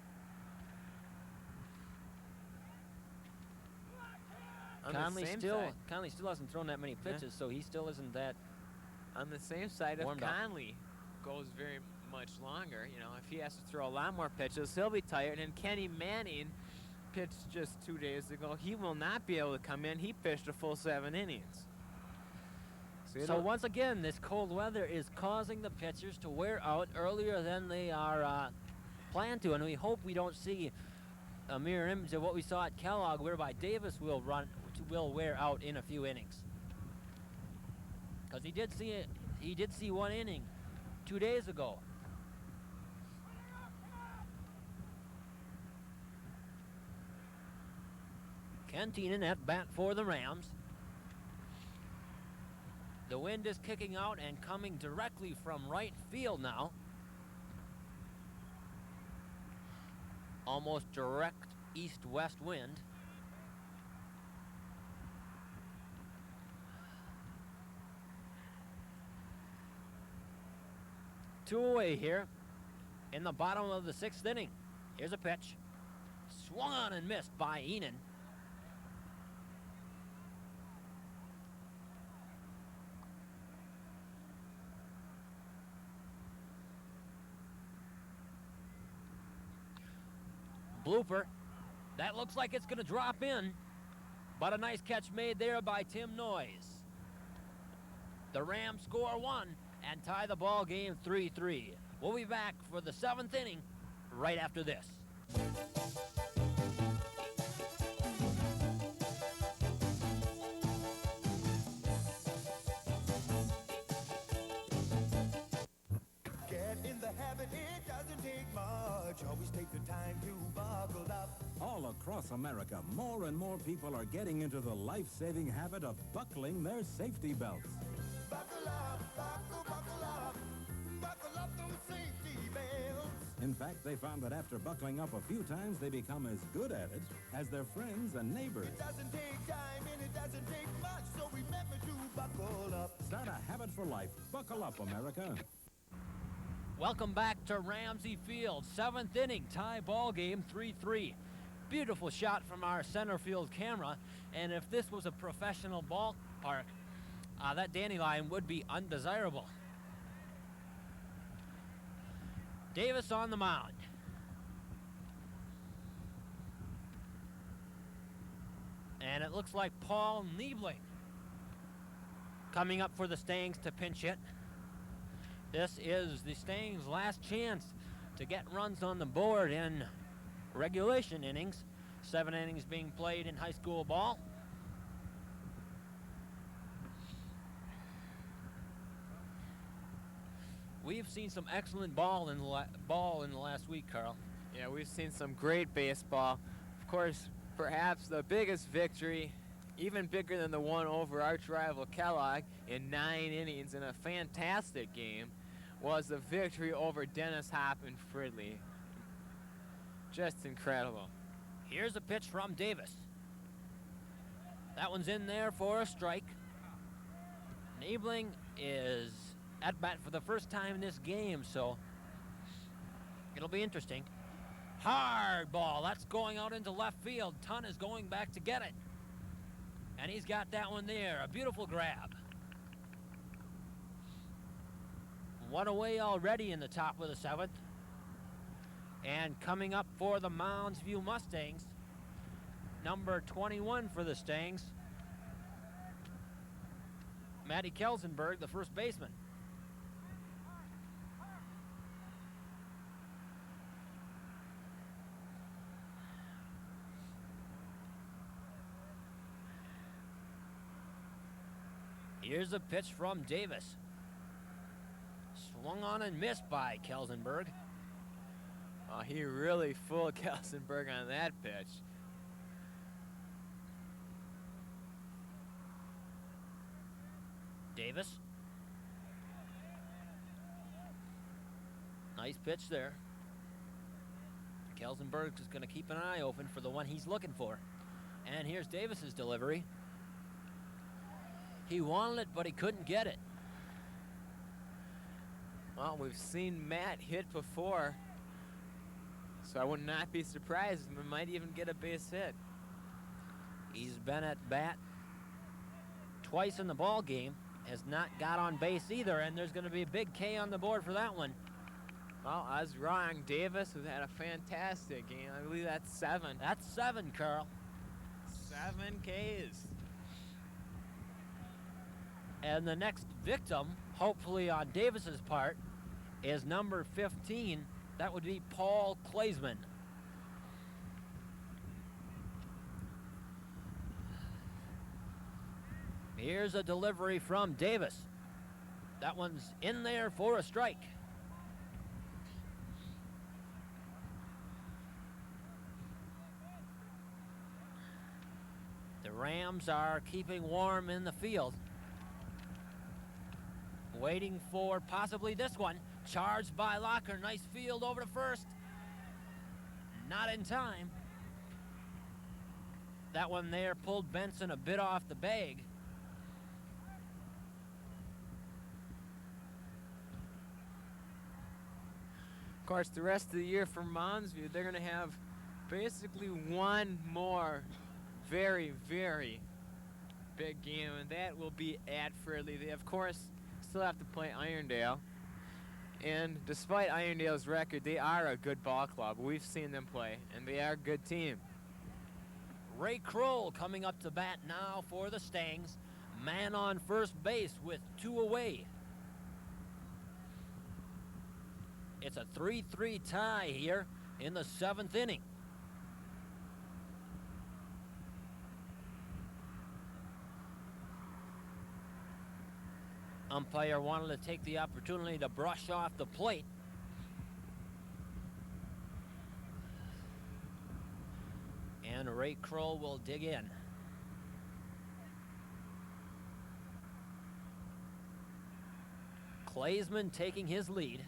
Conley still hasn't thrown that many pitches, so he still isn't that. On the same side, if warmed up. Conley goes very much longer, you know, if he has to throw a lot more pitches, he'll be tired. And Kenny Manning pitched just 2 days ago. He will not be able to come in. He pitched a full 7 innings. So once again, this cold weather is causing the pitchers to wear out earlier than they are planned to, and we hope we don't see a mirror image of what we saw at Kellogg, whereby Davis will wear out in a few innings. Because he did see 1 inning 2 days ago. Kent Enan at bat for the Rams. The wind is kicking out and coming directly from right field now. Almost direct east-west wind. Two away here in the bottom of the 6th inning. Here's a pitch. Swung on and missed by Enan. Blooper. That looks like it's going to drop in, but a nice catch made there by Tim Noyes. The Rams score 1 and tie the ball game 3-3. We'll be back for the 7th inning right after this. Get in the habit, it doesn't take much. Always take the time to buckle up. All across America, more and more people are getting into the life-saving habit of buckling their safety belts. Buckle up, buckle up. Buckle up those safety belts. In fact, they found that after buckling up a few times, they become as good at it as their friends and neighbors. It doesn't take time and it doesn't take much, so remember to buckle up. Start a habit for life. Buckle up, America. Welcome back to Ramsey Field. 7th inning, tie ball game 3-3. beautiful shot from our center field camera, and if this was a professional ballpark, that dandelion would be undesirable. Davis on the mound. And it looks like Paul Niebling coming up for the Stangs to pinch hit. This is the Stangs' last chance to get runs on the board in regulation innings. 7 innings being played in high school ball. We've seen some excellent ball in the last week, Carl. Yeah, we've seen some great baseball. Of course, perhaps the biggest victory, even bigger than the one over arch rival Kellogg in 9 innings in a fantastic game, was the victory over Dennis Hop and Fridley. Just incredible. Here's a pitch from Davis. That one's in there for a strike. Niebling is at bat for the first time in this game, so it'll be interesting. Hard ball. That's going out into left field. Tunn is going back to get it. And he's got that one there. A beautiful grab. 1 away already in the top of the 7th. And coming up for the Moundsview Mustangs, number 21 for the Stangs, Matty Kelsenberg, the first baseman. Here's a pitch from Davis. Swung on and missed by Kelsenberg. Oh, he really fooled Kelsenberg on that pitch. Davis. Nice pitch there. Kelsenberg is going to keep an eye open for the one he's looking for. And here's Davis's delivery. He wanted it, but he couldn't get it. Well, we've seen Matt hit before, so I would not be surprised if he might even get a base hit. He's been at bat twice in the ball game, has not got on base either, and there's going to be a big K on the board for that one. Well, I was wrong. Davis has had a fantastic game. I believe that's 7. That's 7, Carl. 7 Ks. And the next victim, hopefully on Davis's part, is number 15. That would be Paul Klaesman. Here's a delivery from Davis. That one's in there for a strike. The Rams are keeping warm in the field. Waiting for possibly this one. Charged by Locker. Nice field over to first. Not in time. That one there pulled Benson a bit off the bag. Of course, the rest of the year for Moundsview, they're going to have basically one more very, very big game, and that will be at Fridley. They, of course, still have to play Irondale. And despite Irondale's record, they are a good ball club. We've seen them play, and they are a good team. Ray Kroll coming up to bat now for the Stangs. Man on first base with 2 away. It's a 3-3 tie here in the 7th inning. Umpire wanted to take the opportunity to brush off the plate. And Ray Kroll will dig in. Klaesman taking his lead.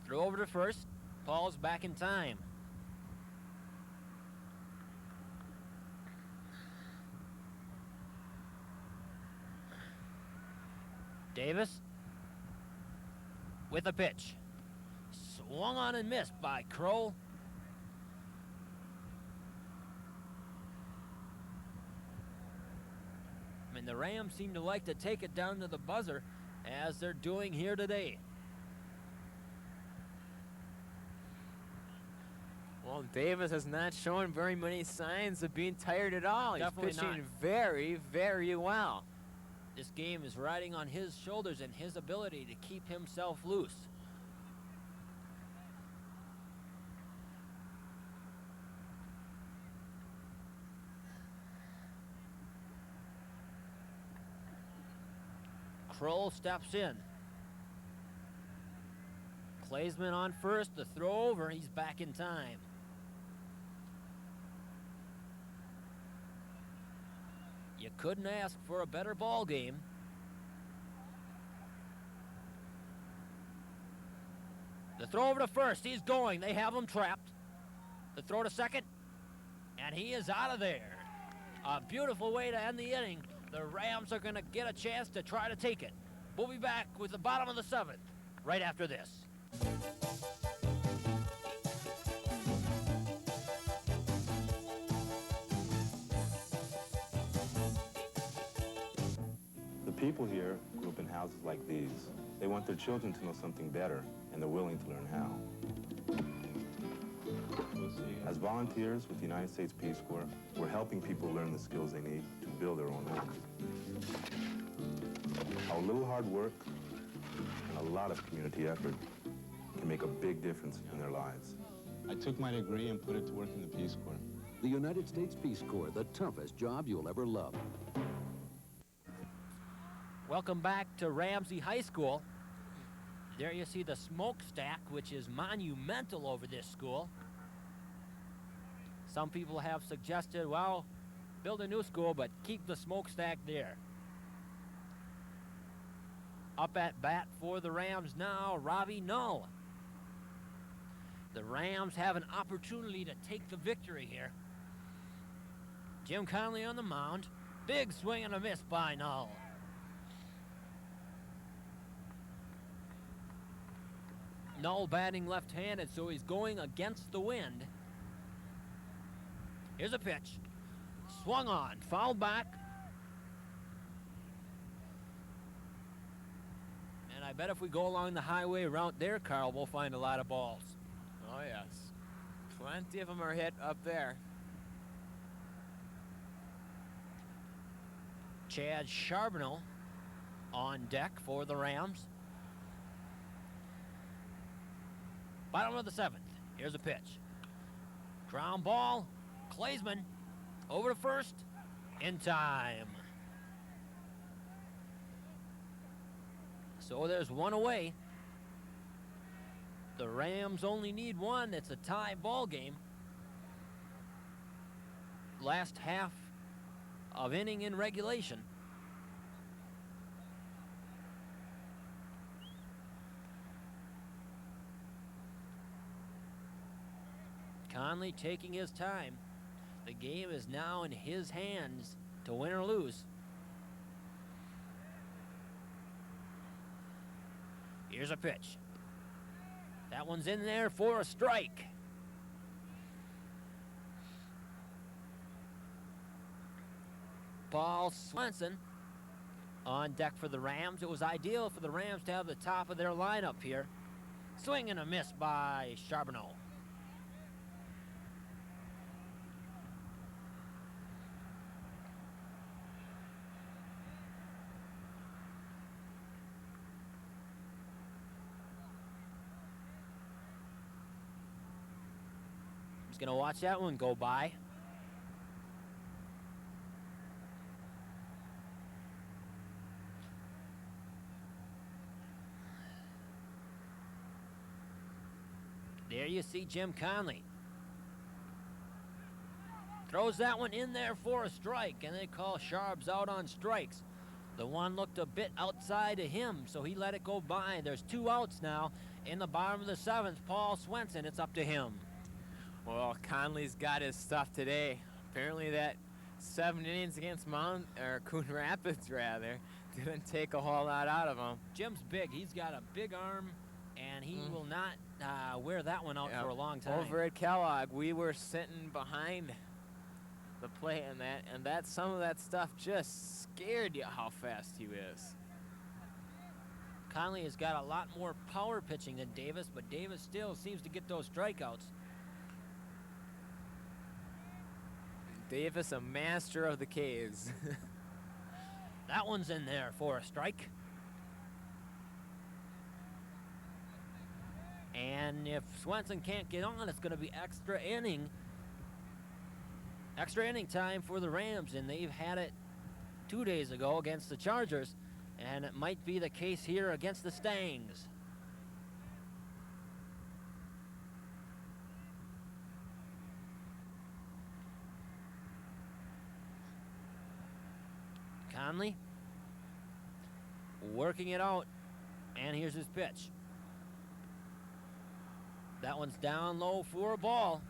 Throw over to first. Paul's back in time. Davis with a pitch. Swung on and missed by Kroll. I mean, the Rams seem to like to take it down to the buzzer, as they're doing here today. Well, Davis has not shown very many signs of being tired at all. Definitely He's pitching not. very, very well. This game is riding on his shoulders and his ability to keep himself loose. Kroll steps in. Klaesman on first, the throw over, he's back in time. You couldn't ask for a better ball game. The throw over to first, he's going, they have him trapped. The throw to second, and he is out of there. A beautiful way to end the inning. The Rams are gonna get a chance to try to take it. We'll be back with the bottom of the seventh right after this. The people here grew up in houses like these. They want their children to know something better, and they're willing to learn how. As volunteers with the United States Peace Corps, we're helping people learn the skills they need to build their own homes. How a little hard work and a lot of community effort can make a big difference in their lives. I took my degree and put it to work in the Peace Corps. The United States Peace Corps, the toughest job you'll ever love. Welcome back to Ramsey High School. There you see the smokestack, which is monumental over this school. Some people have suggested, well, build a new school, but keep the smokestack there. Up at bat for the Rams now, Robbie Null. The Rams have an opportunity to take the victory here. Jim Conley on the mound. Big swing and a miss by Null. Null batting left-handed, so he's going against the wind. Here's a pitch. Swung on, fouled back. And I bet if we go along the highway route there, Carl, we'll find a lot of balls. Oh, yes. Plenty of them are hit up there. Chad Charbonneau on deck for the Rams. Bottom of the seventh. Here's a pitch. Ground ball. Klaesman over to first. In time. So there's one away. The Rams only need one. It's a tie ball game. Last half of inning in regulation. Conley taking his time. The game is now in his hands to win or lose. Here's a pitch. That one's in there for a strike. Paul Swenson on deck for the Rams. It was ideal for the Rams to have the top of their lineup here. Swing and a miss by Charbonneau. Gonna watch that one go by. There you see Jim Conley. Throws that one in there for a strike, and they call Sharps out on strikes. The one looked a bit outside of him, so he let it go by. There's 2 outs now in the bottom of the seventh. Paul Swenson, it's up to him. Well, Conley's got his stuff today. Apparently that 7 innings against Coon Rapids, rather, didn't take a whole lot out of him. Jim's big. He's got a big arm and he will not wear that one out for a long time. Over at Kellogg, we were sitting behind the plate, and that some of that stuff just scared you how fast he is. Conley has got a lot more power pitching than Davis, but Davis still seems to get those strikeouts. Davis, a master of the K's. That one's in there for a strike. And if Swenson can't get on, it's going to be extra inning time for the Rams, and they've had it 2 days ago against the Chargers, and it might be the case here against the Mustangs. Conley working it out, and here's his pitch. That one's down low for a ball.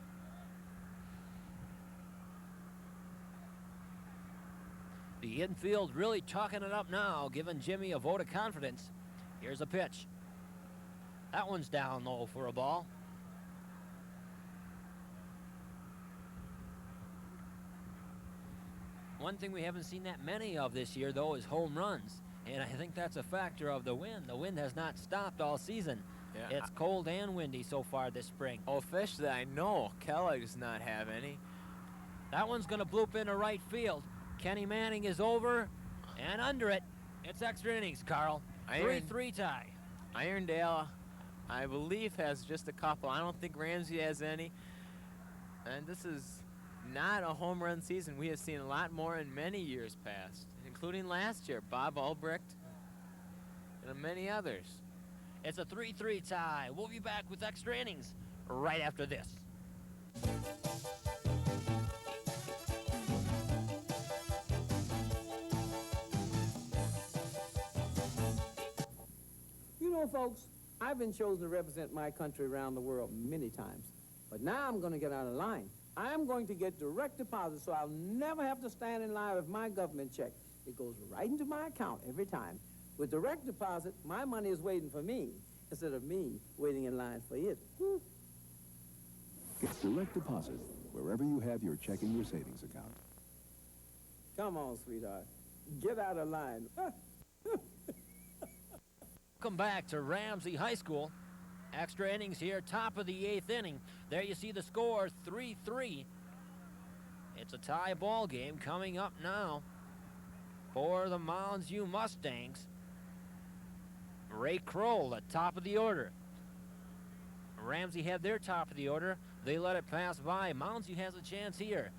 The infield really talking it up now, giving Jimmy a vote of confidence. Here's a pitch. That one's down low for a ball. One thing we haven't seen that many of this year, though, is home runs. And I think that's a factor of the wind. The wind has not stopped all season. Yeah. It's cold and windy so far this spring. Officially, I know Kellogg does not have any. That one's going to bloop into right field. Kenny Manning is over and under it. It's extra innings, Carl. 3-3 tie. Irondale, I believe, has just a couple. I don't think Ramsey has any. And this is not a home run season. We have seen a lot more in many years past, including last year. Bob Albrecht and many others. It's a 3-3 tie. We'll be back with extra innings right after this. You know, folks, I've been chosen to represent my country around the world many times. But now I'm going to get out of line. I'm going to get direct deposit, so I'll never have to stand in line with my government check. It goes right into my account every time. With direct deposit, my money is waiting for me instead of me waiting in line for it. Get direct deposit wherever you have your checking or savings account. Come on, sweetheart. Get out of line. Welcome back to Ramsey High School. Extra innings here, top of the 8th inning. There you see the score, 3-3. It's a tie ball game coming up now for the Moundsview Mustangs. Ray Kroll at top of the order. Ramsey had their top of the order. They let it pass by. Moundsview has a chance here.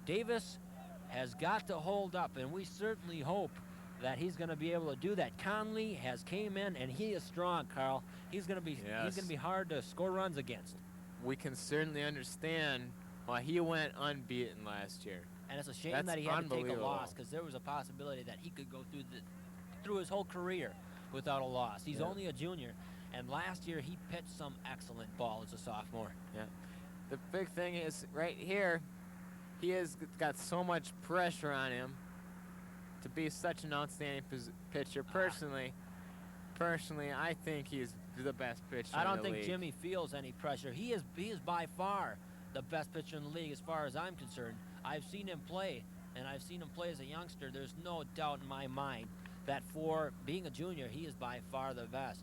Davis has got to hold up, and we certainly hope that he's going to be able to do that. Conley has came in, and he is strong, Carl. He's going to be hard to score runs against. We can certainly understand why he went unbeaten last year. And it's a shame that he had to take a loss, because there was a possibility that he could go through his whole career without a loss. He's only a junior, and last year he pitched some excellent ball as a sophomore. Yeah. The big thing is right here, he has got so much pressure on him to be such an outstanding pitcher. Personally, I think he's the best pitcher I don't in the think league. Jimmy feels any pressure. He is by far the best pitcher in the league as far as I'm concerned. I've seen him play, and I've seen him play as a youngster. There's no doubt in my mind that for being a junior, he is by far the best.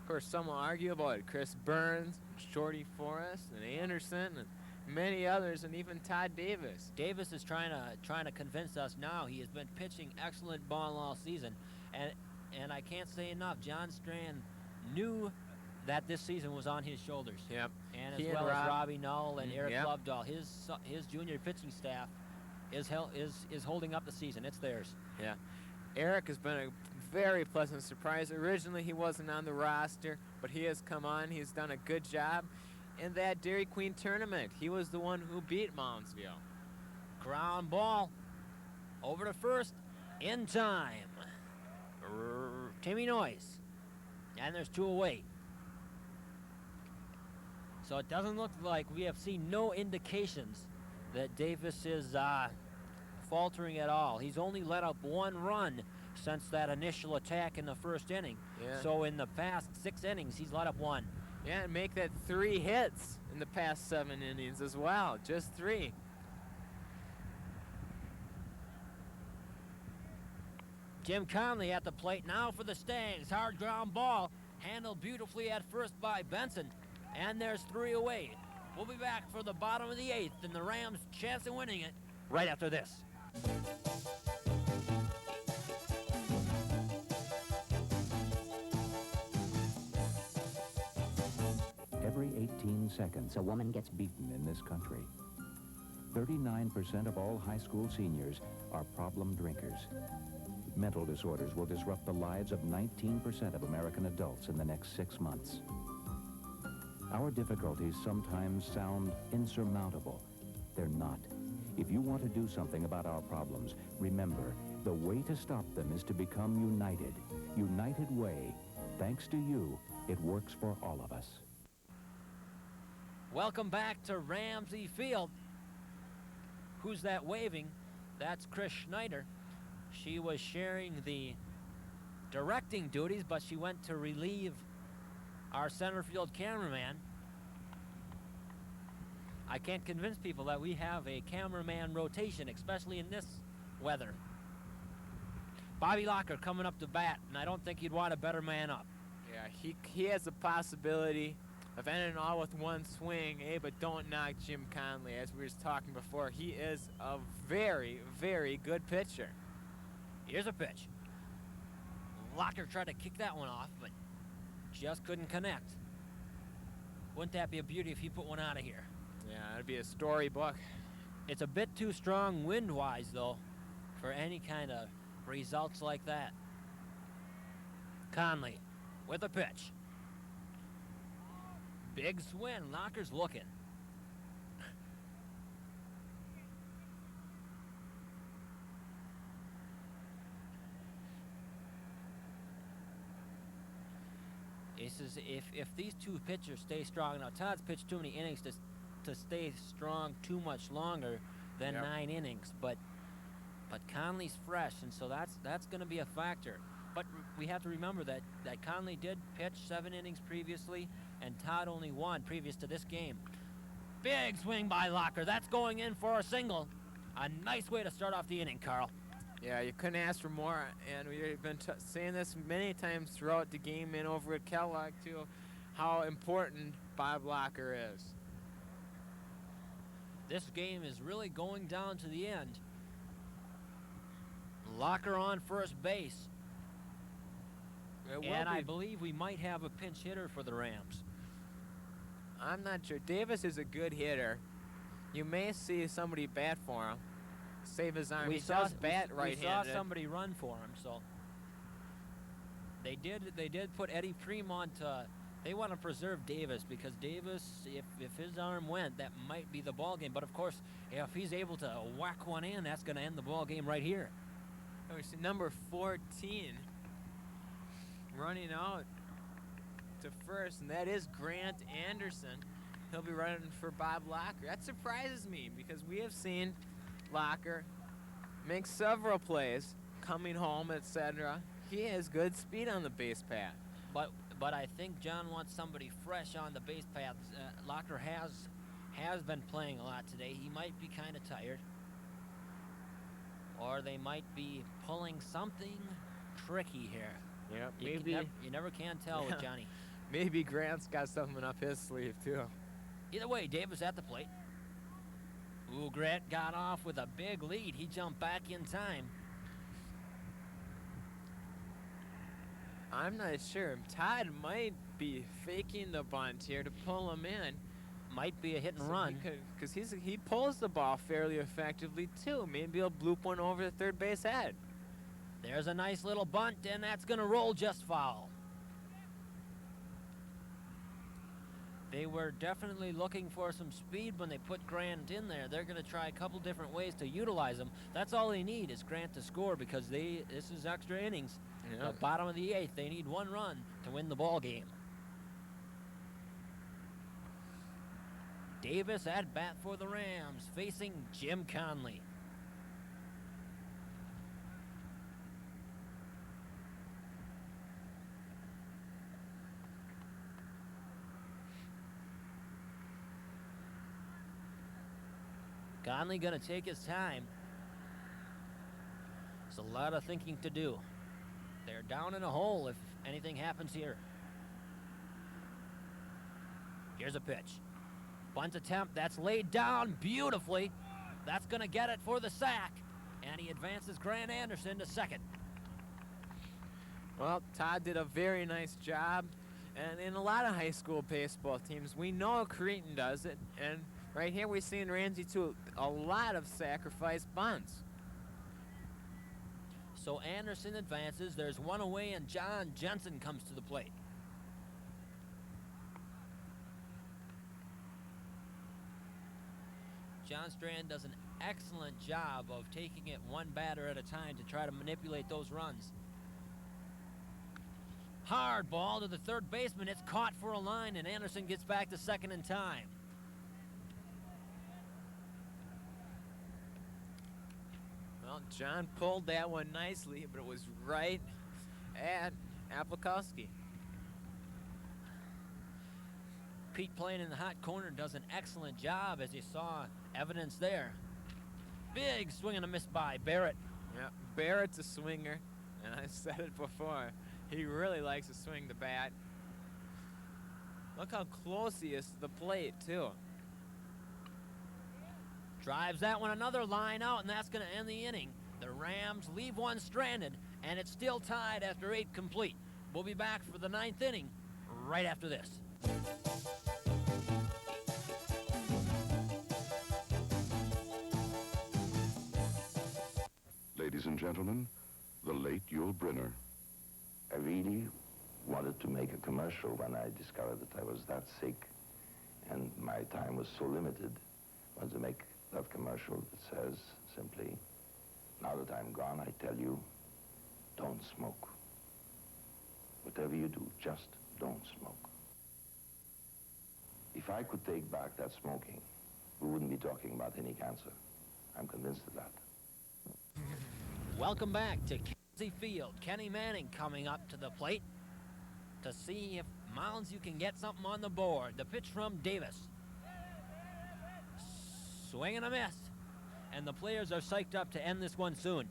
Of course, some will argue about it. Chris Burns, Shorty Forrest, and Anderson, and many others, and even Todd Davis. Davis is trying to convince us now. He has been pitching excellent ball all season, and I can't say enough. John Strand knew that this season was on his shoulders. Yep. And as well as Robbie Null and Eric Lovedahl, his junior pitching staff is holding up the season. It's theirs. Yeah. Eric has been a very pleasant surprise. Originally, he wasn't on the roster, but he has come on. He's done a good job in that Dairy Queen tournament. He was the one who beat Moundsview. Ground ball over to first in time. Timmy Noyes. And there's 2 away. So it doesn't look like we have seen no indications that Davis is faltering at all. He's only let up 1 run since that initial attack in the first inning. Yeah. So in the past 6 innings, he's let up 1. Yeah, and make that 3 hits in the past 7 innings as well. Just 3. Jim Conley at the plate now for the Mustangs. Hard ground ball, handled beautifully at first by Benson. And there's 3 away. We'll be back for the bottom of the 8th and the Rams' chance of winning it right after this. Every 18 seconds, a woman gets beaten in this country. 39% of all high school seniors are problem drinkers. Mental disorders will disrupt the lives of 19% of American adults in the next 6 months. Our difficulties sometimes sound insurmountable. They're not. If you want to do something about our problems, remember, the way to stop them is to become united. United Way. Thanks to you, it works for all of us. Welcome back to Ramsey Field. Who's that waving? That's Chris Schneider. She was sharing the directing duties, but she went to relieve our center field cameraman. I can't convince people that we have a cameraman rotation, especially in this weather. Bobby Locker coming up to bat, and I don't think he'd want a better man up. Yeah, he has the possibility of ending all with 1 swing, but don't knock Jim Conley. As we were talking before, he is a very, very good pitcher. Here's a pitch. Locker tried to kick that one off, but just couldn't connect. Wouldn't that be a beauty if he put one out of here? Yeah, it'd be a storybook. It's a bit too strong wind-wise, though, for any kind of results like that. Conley with a pitch. Big swing. Locker's looking. This is if these 2 pitchers stay strong. Now Todd's pitched too many innings to stay strong too much longer than 9 innings, but Conley's fresh, and so that's going to be a factor. But we have to remember that Conley did pitch 7 innings previously, and Todd only 1 previous to this game. Big swing by Locker. That's going in for a single. A nice way to start off the inning, Carl. Yeah, you couldn't ask for more, and we've been saying this many times throughout the game and over at Kellogg, too, how important Bob Locker is. This game is really going down to the end. Locker on first base. And I believe we might have a pinch hitter for the Rams. I'm not sure. Davis is a good hitter. You may see somebody bat for him. Save his arm. He does bat right-handed. We saw somebody run for him, so they did put Eddie Fremont. They want to preserve Davis because Davis, if his arm went, that might be the ball game. But of course, if he's able to whack one in, that's going to end the ball game right here. Oh, we see number 14 running out to first, and that is Grant Anderson. He'll be running for Bob Locker. That surprises me because we have seen Locker make several plays, coming home, etc. He has good speed on the base path. But I think John wants somebody fresh on the base path. Locker has been playing a lot today. He might be kind of tired. Or they might be pulling something tricky here. Yeah, maybe. You never can tell with Johnny. Maybe Grant's got something up his sleeve, too. Either way, Davis at the plate. Ooh, Grant got off with a big lead. He jumped back in time. I'm not sure. Todd might be faking the bunt here to pull him in. Might be a hit and run. Because he pulls the ball fairly effectively, too. Maybe he'll bloop one over the third base head. There's a nice little bunt, and that's going to roll just foul. They were definitely looking for some speed when they put Grant in there. They're going to try a couple different ways to utilize him. That's all they need is Grant to score because this is extra innings. Yeah. The bottom of the 8th, they need 1 run to win the ball game. Davis at bat for the Rams, facing Jim Conley. Conley gonna take his time. It's a lot of thinking to do. They're down in a hole if anything happens here. Here's a pitch. Bunt attempt, that's laid down beautifully. That's gonna get it for the sack. And he advances Grant Anderson to second. Well, Todd did a very nice job. And in a lot of high school baseball teams, we know Creighton does it. And right here we see in Ramsey, too, a lot of sacrifice bunts. So Anderson advances. There's one away, and John Jensen comes to the plate. John Strand does an excellent job of taking it one batter at a time to try to manipulate those runs. Hard ball to the third baseman. It's caught for a line, and Anderson gets back to second in time. Well, John pulled that one nicely, but it was right at Aplikowski. Pete playing in the hot corner does an excellent job, as you saw evidence there. Big swing and a miss by Barrett. Yeah, Barrett's a swinger, and I said it before. He really likes to swing the bat. Look how close he is to the plate, too. Drives that one another line out, and that's going to end the inning. The Rams leave one stranded, and it's still tied after 8 complete. We'll be back for the 9th inning right after this. Ladies and gentlemen, the late Yul Brynner. I really wanted to make a commercial when I discovered that I was that sick and my time was so limited. I wanted to make that commercial that says simply, now that I'm gone, I tell you, don't smoke. Whatever you do, just don't smoke. If I could take back that smoking, we wouldn't be talking about any cancer. I'm convinced of that. Welcome back to Kelsey Field. Kenny Manning coming up to the plate to see if Moundsview can get something on the board. The pitch from Davis. Swing and a miss. And the players are psyched up to end this one soon.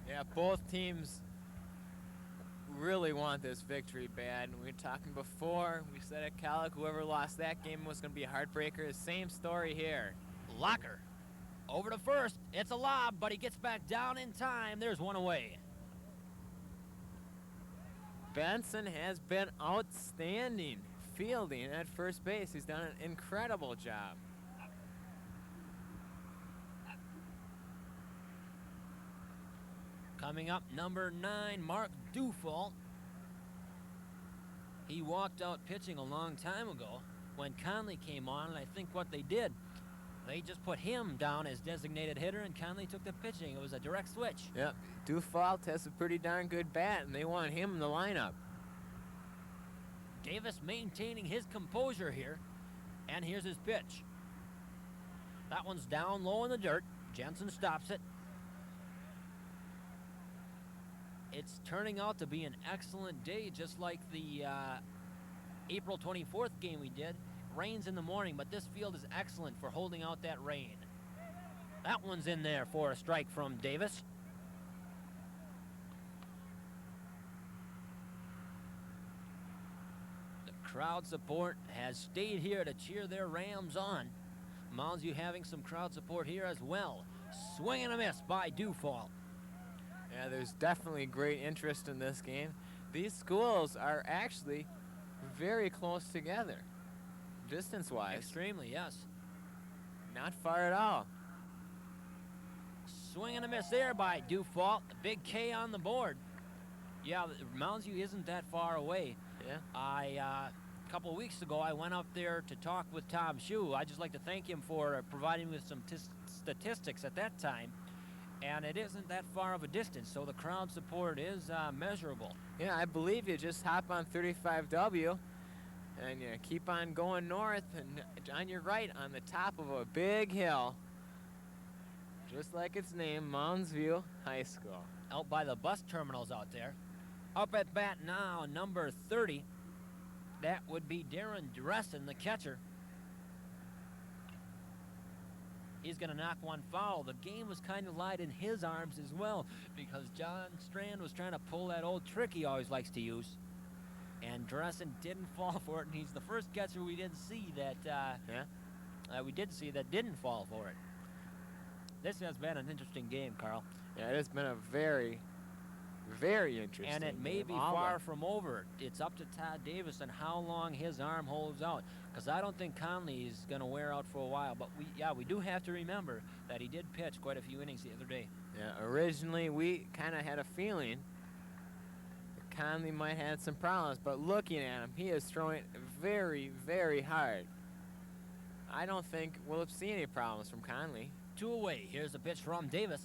Yeah, both teams really want this victory bad. We were talking before. We said at Calic, whoever lost that game was going to be a heartbreaker. Same story here. Locker. Over to first. It's a lob, but he gets back down in time. There's one away. Benson has been outstanding fielding at first base. He's done an incredible job. Coming up, number 9, Mark Dufall. He walked out pitching a long time ago when Conley came on, and I think what they did, they just put him down as designated hitter, and Conley took the pitching. It was a direct switch. Yep, Dufall has a pretty darn good bat, and they want him in the lineup. Davis maintaining his composure here, and here's his pitch. That one's down low in the dirt. Jensen stops it. It's turning out to be an excellent day, just like the April 24th game we did. Rains in the morning, but this field is excellent for holding out that rain. That one's in there for a strike from Davis. The crowd support has stayed here to cheer their Rams on. Moundsview having some crowd support here as well. Swing and a miss by Dufall. Yeah, there's definitely great interest in this game. These schools are actually very close together, distance-wise. Extremely, yes. Not far at all. Swing and a miss there by Dufall. The big K on the board. Yeah, Moundsview isn't that far away. Yeah. A couple weeks ago, I went up there to talk with Tom Shue. I'd just like to thank him for providing me with some statistics at that time. And it isn't that far of a distance, so the crowd support is measurable. Yeah, I believe you just hop on 35W and you keep on going north, and on your right, on the top of a big hill, just like its name, Moundsview High School. Out by the bus terminals out there. Up at bat now, number 30. That would be Darren Dressen, the catcher. He's going to knock one foul. The game was kind of light in his arms as well because John Strand was trying to pull that old trick he always likes to use. And Dressen didn't fall for it, and he's the first catcher we didn't see that didn't fall for it. This has been an interesting game, Carl. Yeah, it has been a very, very interesting And it may be far from over. It's up to Todd Davis and how long his arm holds out. Because I don't think Conley is going to wear out for a while. But we do have to remember that he did pitch quite a few innings the other day. Yeah, originally we kind of had a feeling that Conley might have had some problems. But looking at him, he is throwing very, very hard. I don't think we'll see any problems from Conley. 2 away. Here's a pitch from Davis.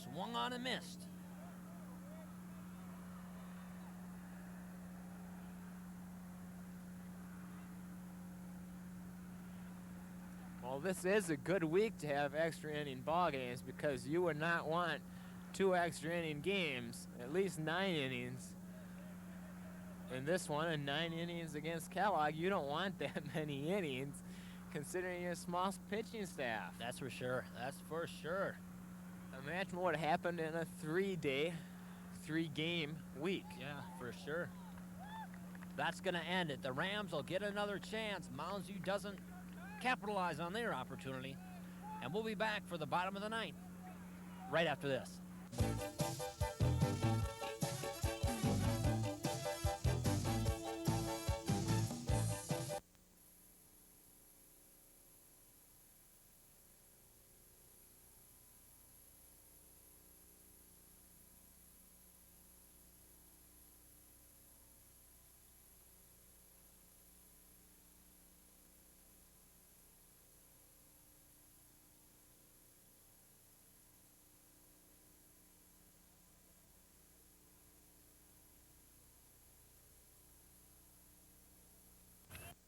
Swung on and missed. Well, this is a good week to have extra inning ball games because you would not want 2 extra inning games, at least 9 innings. In this one, in 9 innings against Kellogg, you don't want that many innings considering your small pitching staff. That's for sure. That's for sure. Imagine what happened in a 3-game week. Yeah, for sure. That's going to end it. The Rams will get another chance. Moundsview doesn't capitalize on their opportunity. And we'll be back for the bottom of the ninth right after this.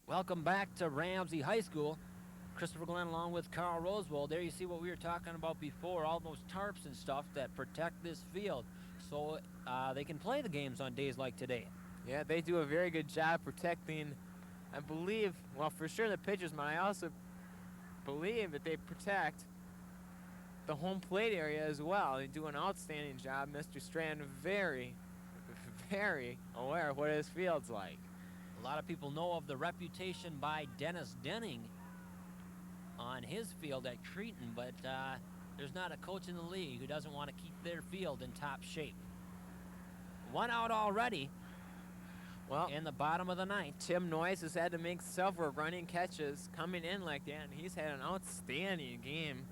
Welcome back to Ramsey High School. Christopher Glenn along with Carl Rosewell. There you see what we were talking about before, all those tarps and stuff that protect this field so they can play the games on days like today. Yeah, they do a very good job protecting, I believe, well, for sure the pitchers, but I also believe that they protect the home plate area as well. They do an outstanding job. Mr. Strand very, very aware of what his field's like. A lot of people know of the reputation by Dennis Denning on his field at Cretin, but there's not a coach in the league who doesn't want to keep their field in top shape. 1 out already. Well, in the bottom of the ninth. Tim Noyes has had to make several running catches coming in like that, and he's had an outstanding game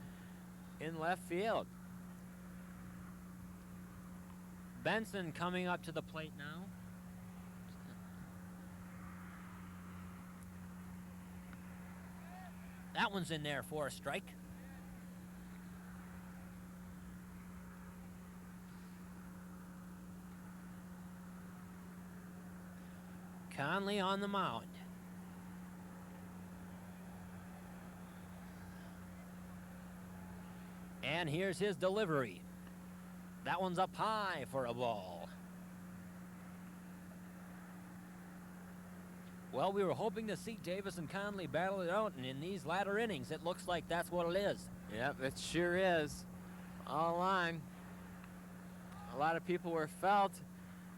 in left field. Benson coming up to the plate now. That one's in there for a strike. Conley on the mound. And here's his delivery. That one's up high for a ball. Well, we were hoping to see Davis and Conley battle it out, and in these latter innings, it looks like that's what it is. Yep, it sure is. All along, a lot of people were felt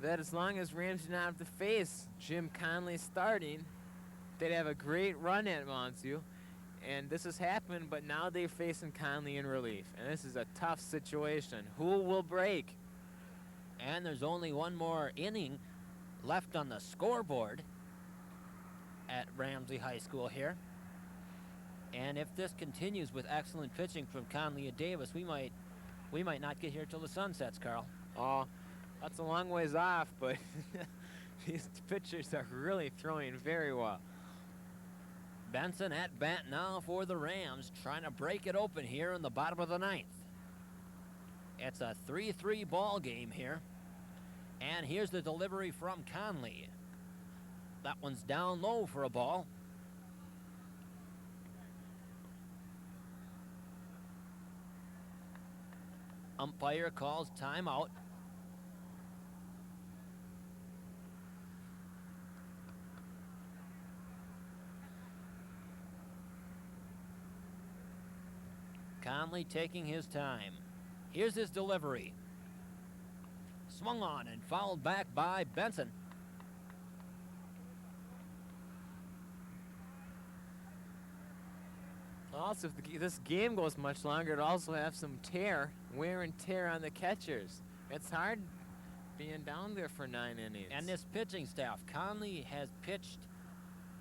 that as long as Ramsey did not have to face Jim Conley starting, they'd have a great run at Moundsview. And this has happened, but now they're facing Conley in relief. And this is a tough situation. Who will break? And there's only one more inning left on the scoreboard at Ramsey High School here. And if this continues with excellent pitching from Conley and Davis, we might not get here till the sun sets, Carl. Oh, that's a long ways off, but these pitchers are really throwing very well. Benson at bat now for the Rams, trying to break it open here in the bottom of the ninth. It's a 3-3 ball game here. And here's the delivery from Conley. That one's down low for a ball. Umpire calls timeout. Conley taking his time. Here's his delivery. Swung on and fouled back by Benson. Also, if this game goes much longer, it'll also have some wear and tear on the catchers. It's hard being down there for 9 innings. And this pitching staff, Conley has pitched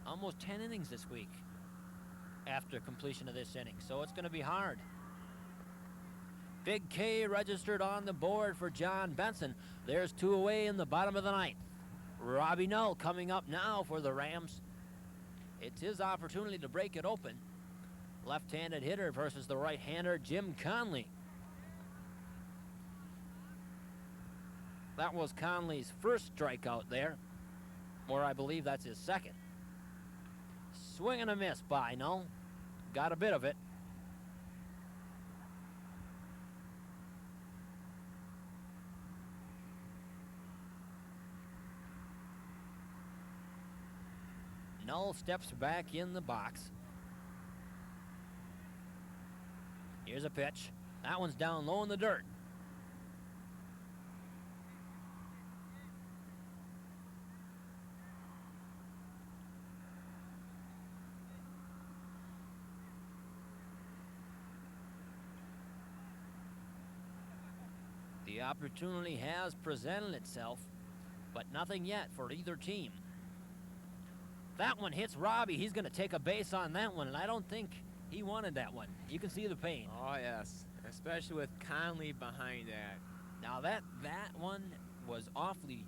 almost 10 innings this week after completion of this inning, so it's going to be hard. Big K registered on the board for John Benson. There's 2 away in the bottom of the 9th. Robbie Null coming up now for the Rams. It's his opportunity to break it open. Left-handed hitter versus the right-hander, Jim Conley. That was Conley's first strikeout there, or I believe that's his second. Swing and a miss by Null. Got a bit of it. Null steps back in the box. Here's a pitch. That one's down low in the dirt. The opportunity has presented itself, but nothing yet for either team. That one hits Robbie. He's going to take a base on that one, and I don't think he wanted that one. You can see the pain. Oh, yes, especially with Conley behind that. Now, that one was awfully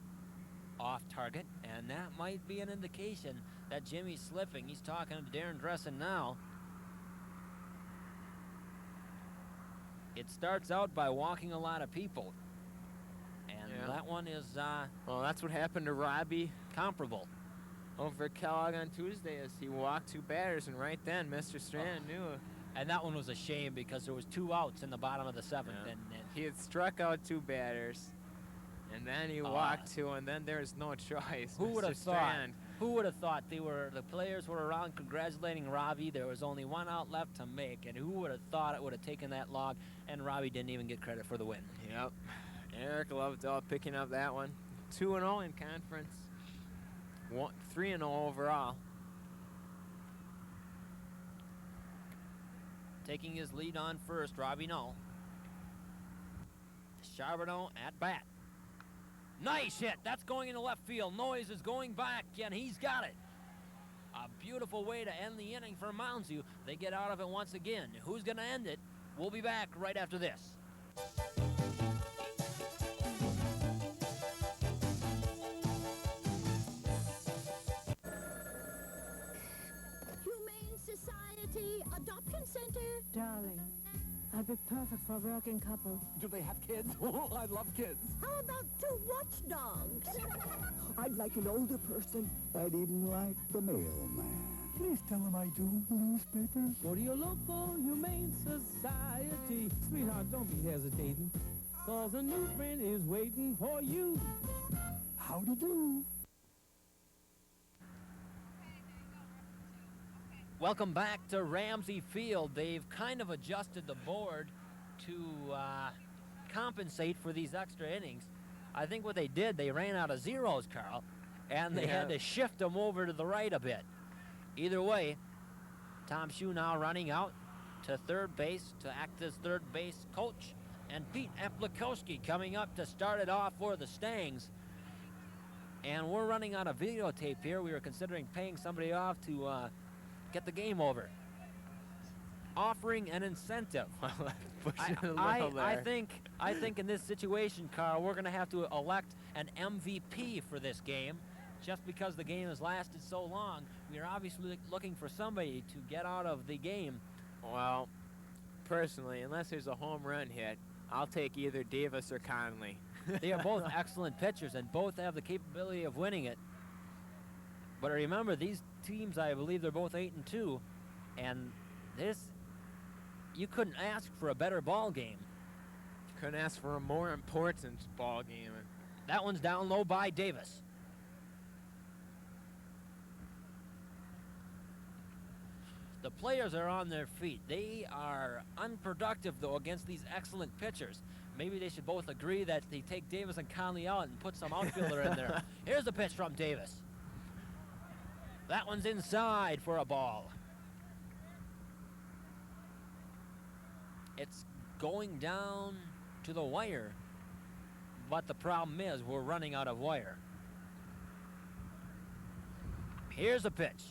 off target, and that might be an indication that Jimmy's slipping. He's talking to Darren Dressen now. It starts out by walking a lot of people, and that one is well, that's what happened to Robbie comparable over at Kellogg on Tuesday as he walked 2 batters, and right then Mr. Strand knew. And that one was a shame because there was 2 outs in the bottom of the 7th. Yeah. And he had struck out 2 batters, and then he walked 2, and then there was no choice. Who would have thought? Strand. Who would have thought the players were around congratulating Robbie? There was only 1 out left to make, and who would have thought it would have taken that long? And Robbie didn't even get credit for the win. Yep. Eric Lovedahl picking up that one. 2-0 in conference. 3-0 overall. Taking his lead on first, Robbie Null. Charbonneau at bat. Nice hit. That's going into left field. Noyes is going back, and he's got it. A beautiful way to end the inning for Moundsview. They get out of it once again. Who's going to end it? We'll be back right after this. Humane Society Adoption Center. Darling, I'd be perfect for a working couple. Do they have kids? Oh, I love kids. How about 2 watchdogs? I'd like an older person. I'd even like the mailman. Please tell them I do newspapers. Go to your local Humane Society. Sweetheart, don't be hesitating, 'cause a new friend is waiting for you. Howdy do. Welcome back to Ramsey Field. They've kind of adjusted the board to compensate for these extra innings. I think what they did, they ran out of zeros, Carl, and they had to shift them over to the right a bit. Either way, Tom Shue now running out to third base to act as third base coach, and Pete Aplikowski coming up to start it off for the Mustangs. And we're running out of videotape here. We were considering paying somebody off to get the game over. Offering an incentive. I think in this situation, Carl, we're going to have to elect an MVP for this game. Just because the game has lasted so long, we are obviously looking for somebody to get out of the game. Well, personally, unless there's a home run hit, I'll take either Davis or Conley. They are both excellent pitchers, and both have the capability of winning it. But remember, these teams, I believe they're both 8-2, and you couldn't ask for a better ball game. Couldn't ask for a more important ball game. That one's down low by Davis. The players are on their feet. They are unproductive, though, against these excellent pitchers. Maybe they should both agree that they take Davis and Conley out and put some outfielder in there. Here's the pitch from Davis. That one's inside for a ball. It's going down to the wire, but the problem is we're running out of wire. Here's a pitch.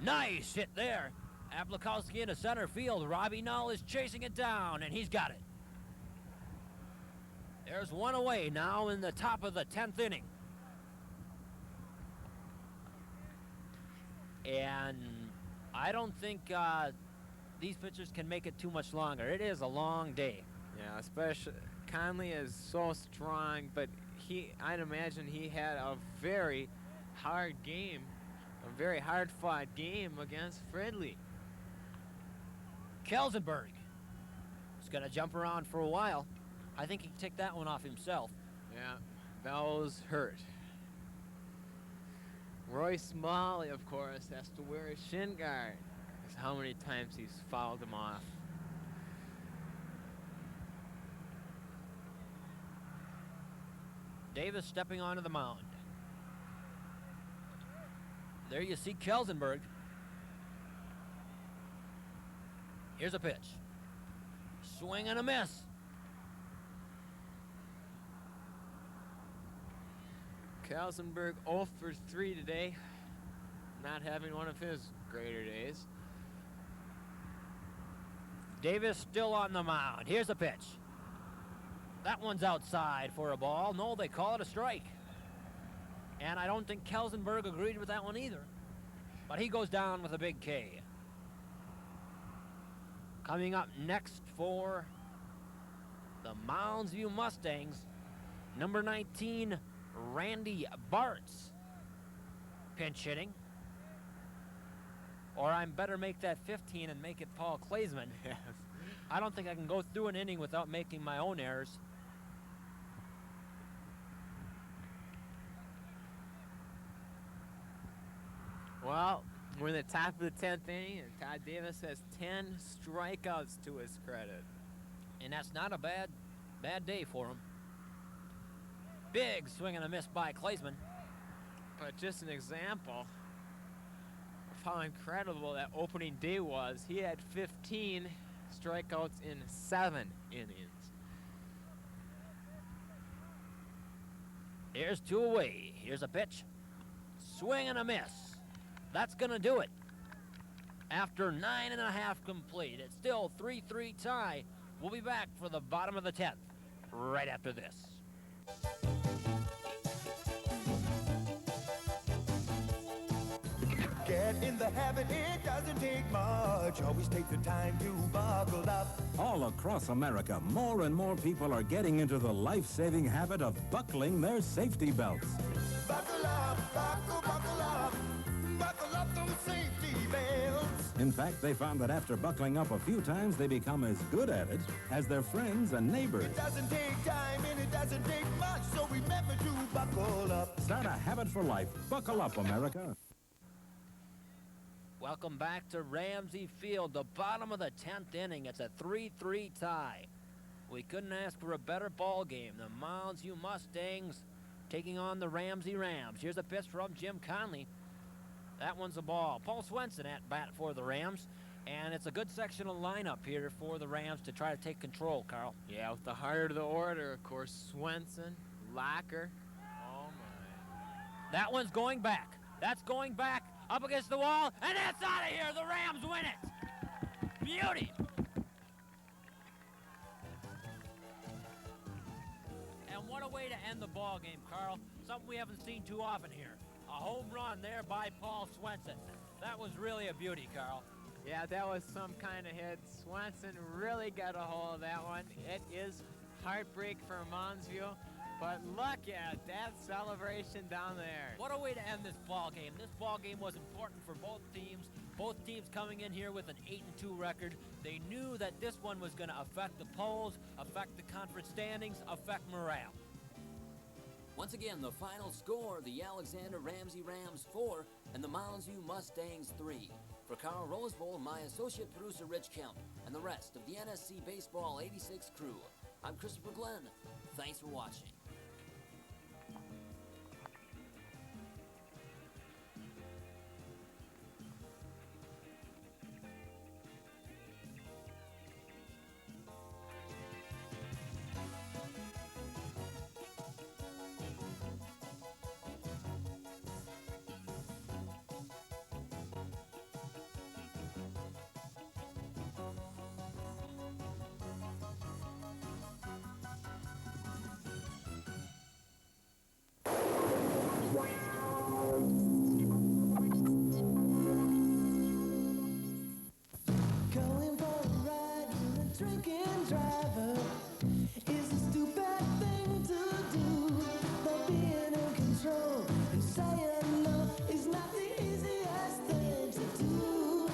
Nice hit there. Aplikowski into center field. Robbie Null is chasing it down, and he's got it. There's one away now in the top of the 10th inning. And I don't think these pitchers can make it too much longer. It is a long day. Yeah, especially Conley is so strong, but I'd imagine he had a very hard game, a very hard-fought game against Fridley. Kelsenberg is going to jump around for a while. I think he can take that one off himself. Yeah, Bell's hurt. Roy Smalley, of course, has to wear a shin guard. That's how many times he's fouled him off. Davis stepping onto the mound. There you see Kelsenberg. Here's a pitch. Swing and a miss. Kelsenberg 0 for 3 today, not having one of his greater days. Davis still on the mound. Here's a pitch. That one's outside for a ball. No, they call it a strike. And I don't think Kelsenberg agreed with that one either. But he goes down with a big K. Coming up next for the Moundsview Mustangs, number 19, Randy Bartz, pinch hitting. Or I'm better make that 15 and make it Paul Klaesman. Yes. I don't think I can go through an inning without making my own errors. Well, we're in the top of the 10th inning, and Todd Davis has 10 strikeouts to his credit. And that's not a bad day for him. Big swing and a miss by Klaesman. But just an example of how incredible that opening day was. He had 15 strikeouts in 7 innings. Here's 2 away. Here's a pitch. Swing and a miss. That's going to do it. After 9.5 complete, it's still 3-3 tie. We'll be back for the bottom of the 10th right after this. Get in the habit, it doesn't take much. Always take the time to buckle up. All across America, more and more people are getting into the life-saving habit of buckling their safety belts. Buckle up, buckle up. Buckle up those safety belts. In fact, they found that after buckling up a few times, they become as good at it as their friends and neighbors. It doesn't take time and it doesn't take much, so remember to buckle up. Start a habit for life. Buckle up, America. Welcome back to Ramsey Field, the bottom of the 10th inning. It's a 3-3 tie. We couldn't ask for a better ball game. The Moundsview Mustangs taking on the Ramsey Rams. Here's a pitch from Jim Conley. That one's a ball. Paul Swenson at bat for the Rams. And it's a good sectional lineup here for the Rams to try to take control, Carl. Yeah, with the heart of the order, of course, Swenson, Locker. Oh, my. That one's going back. That's going back up against the wall, and that's out of here. The Rams win it. Beauty. And what a way to end the ball game, Carl. Something we haven't seen too often here. A home run there by Paul Swenson. That was really a beauty, Carl. Yeah, that was some kind of hit. Swenson really got a hold of that one. It is heartbreak for Moundsview, but look at that celebration down there. What a way to end this ball game. This ball game was important for both teams. Both teams coming in here with an 8-2 record. They knew that this one was going to affect the polls, affect the conference standings, affect morale. Once again, the final score, the Alexander Ramsey Rams 4, and the Moundsview Mustangs 3. For Carl Roseville, my associate producer Rich Kemp, and the rest of the NSC Baseball 86 crew, I'm Christopher Glenn. Thanks for watching. Going for a ride with a drinking driver is a stupid thing to do. But being in control and saying no is not the easiest thing to do.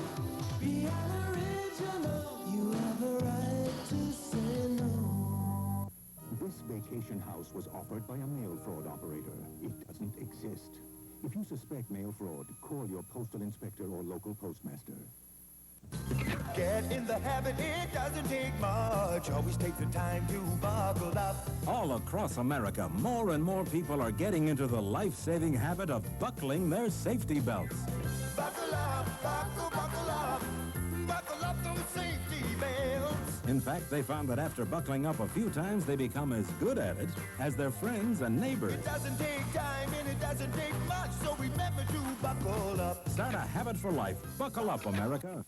Be unoriginal, you have a right to say no. This vacation house was offered by a mail fraud operator. It doesn't exist. If you suspect mail fraud, call your postal inspector or local postmaster. Get in the habit, it doesn't take much. Always take the time to buckle up. All across America, more and more people are getting into the life-saving habit of buckling their safety belts. Buckle up, buckle up. Buckle up those safety belts. In fact, they found that after buckling up a few times, they become as good at it as their friends and neighbors. It doesn't take time and it doesn't take much, so remember to buckle up. Start a habit for life. Buckle up, America.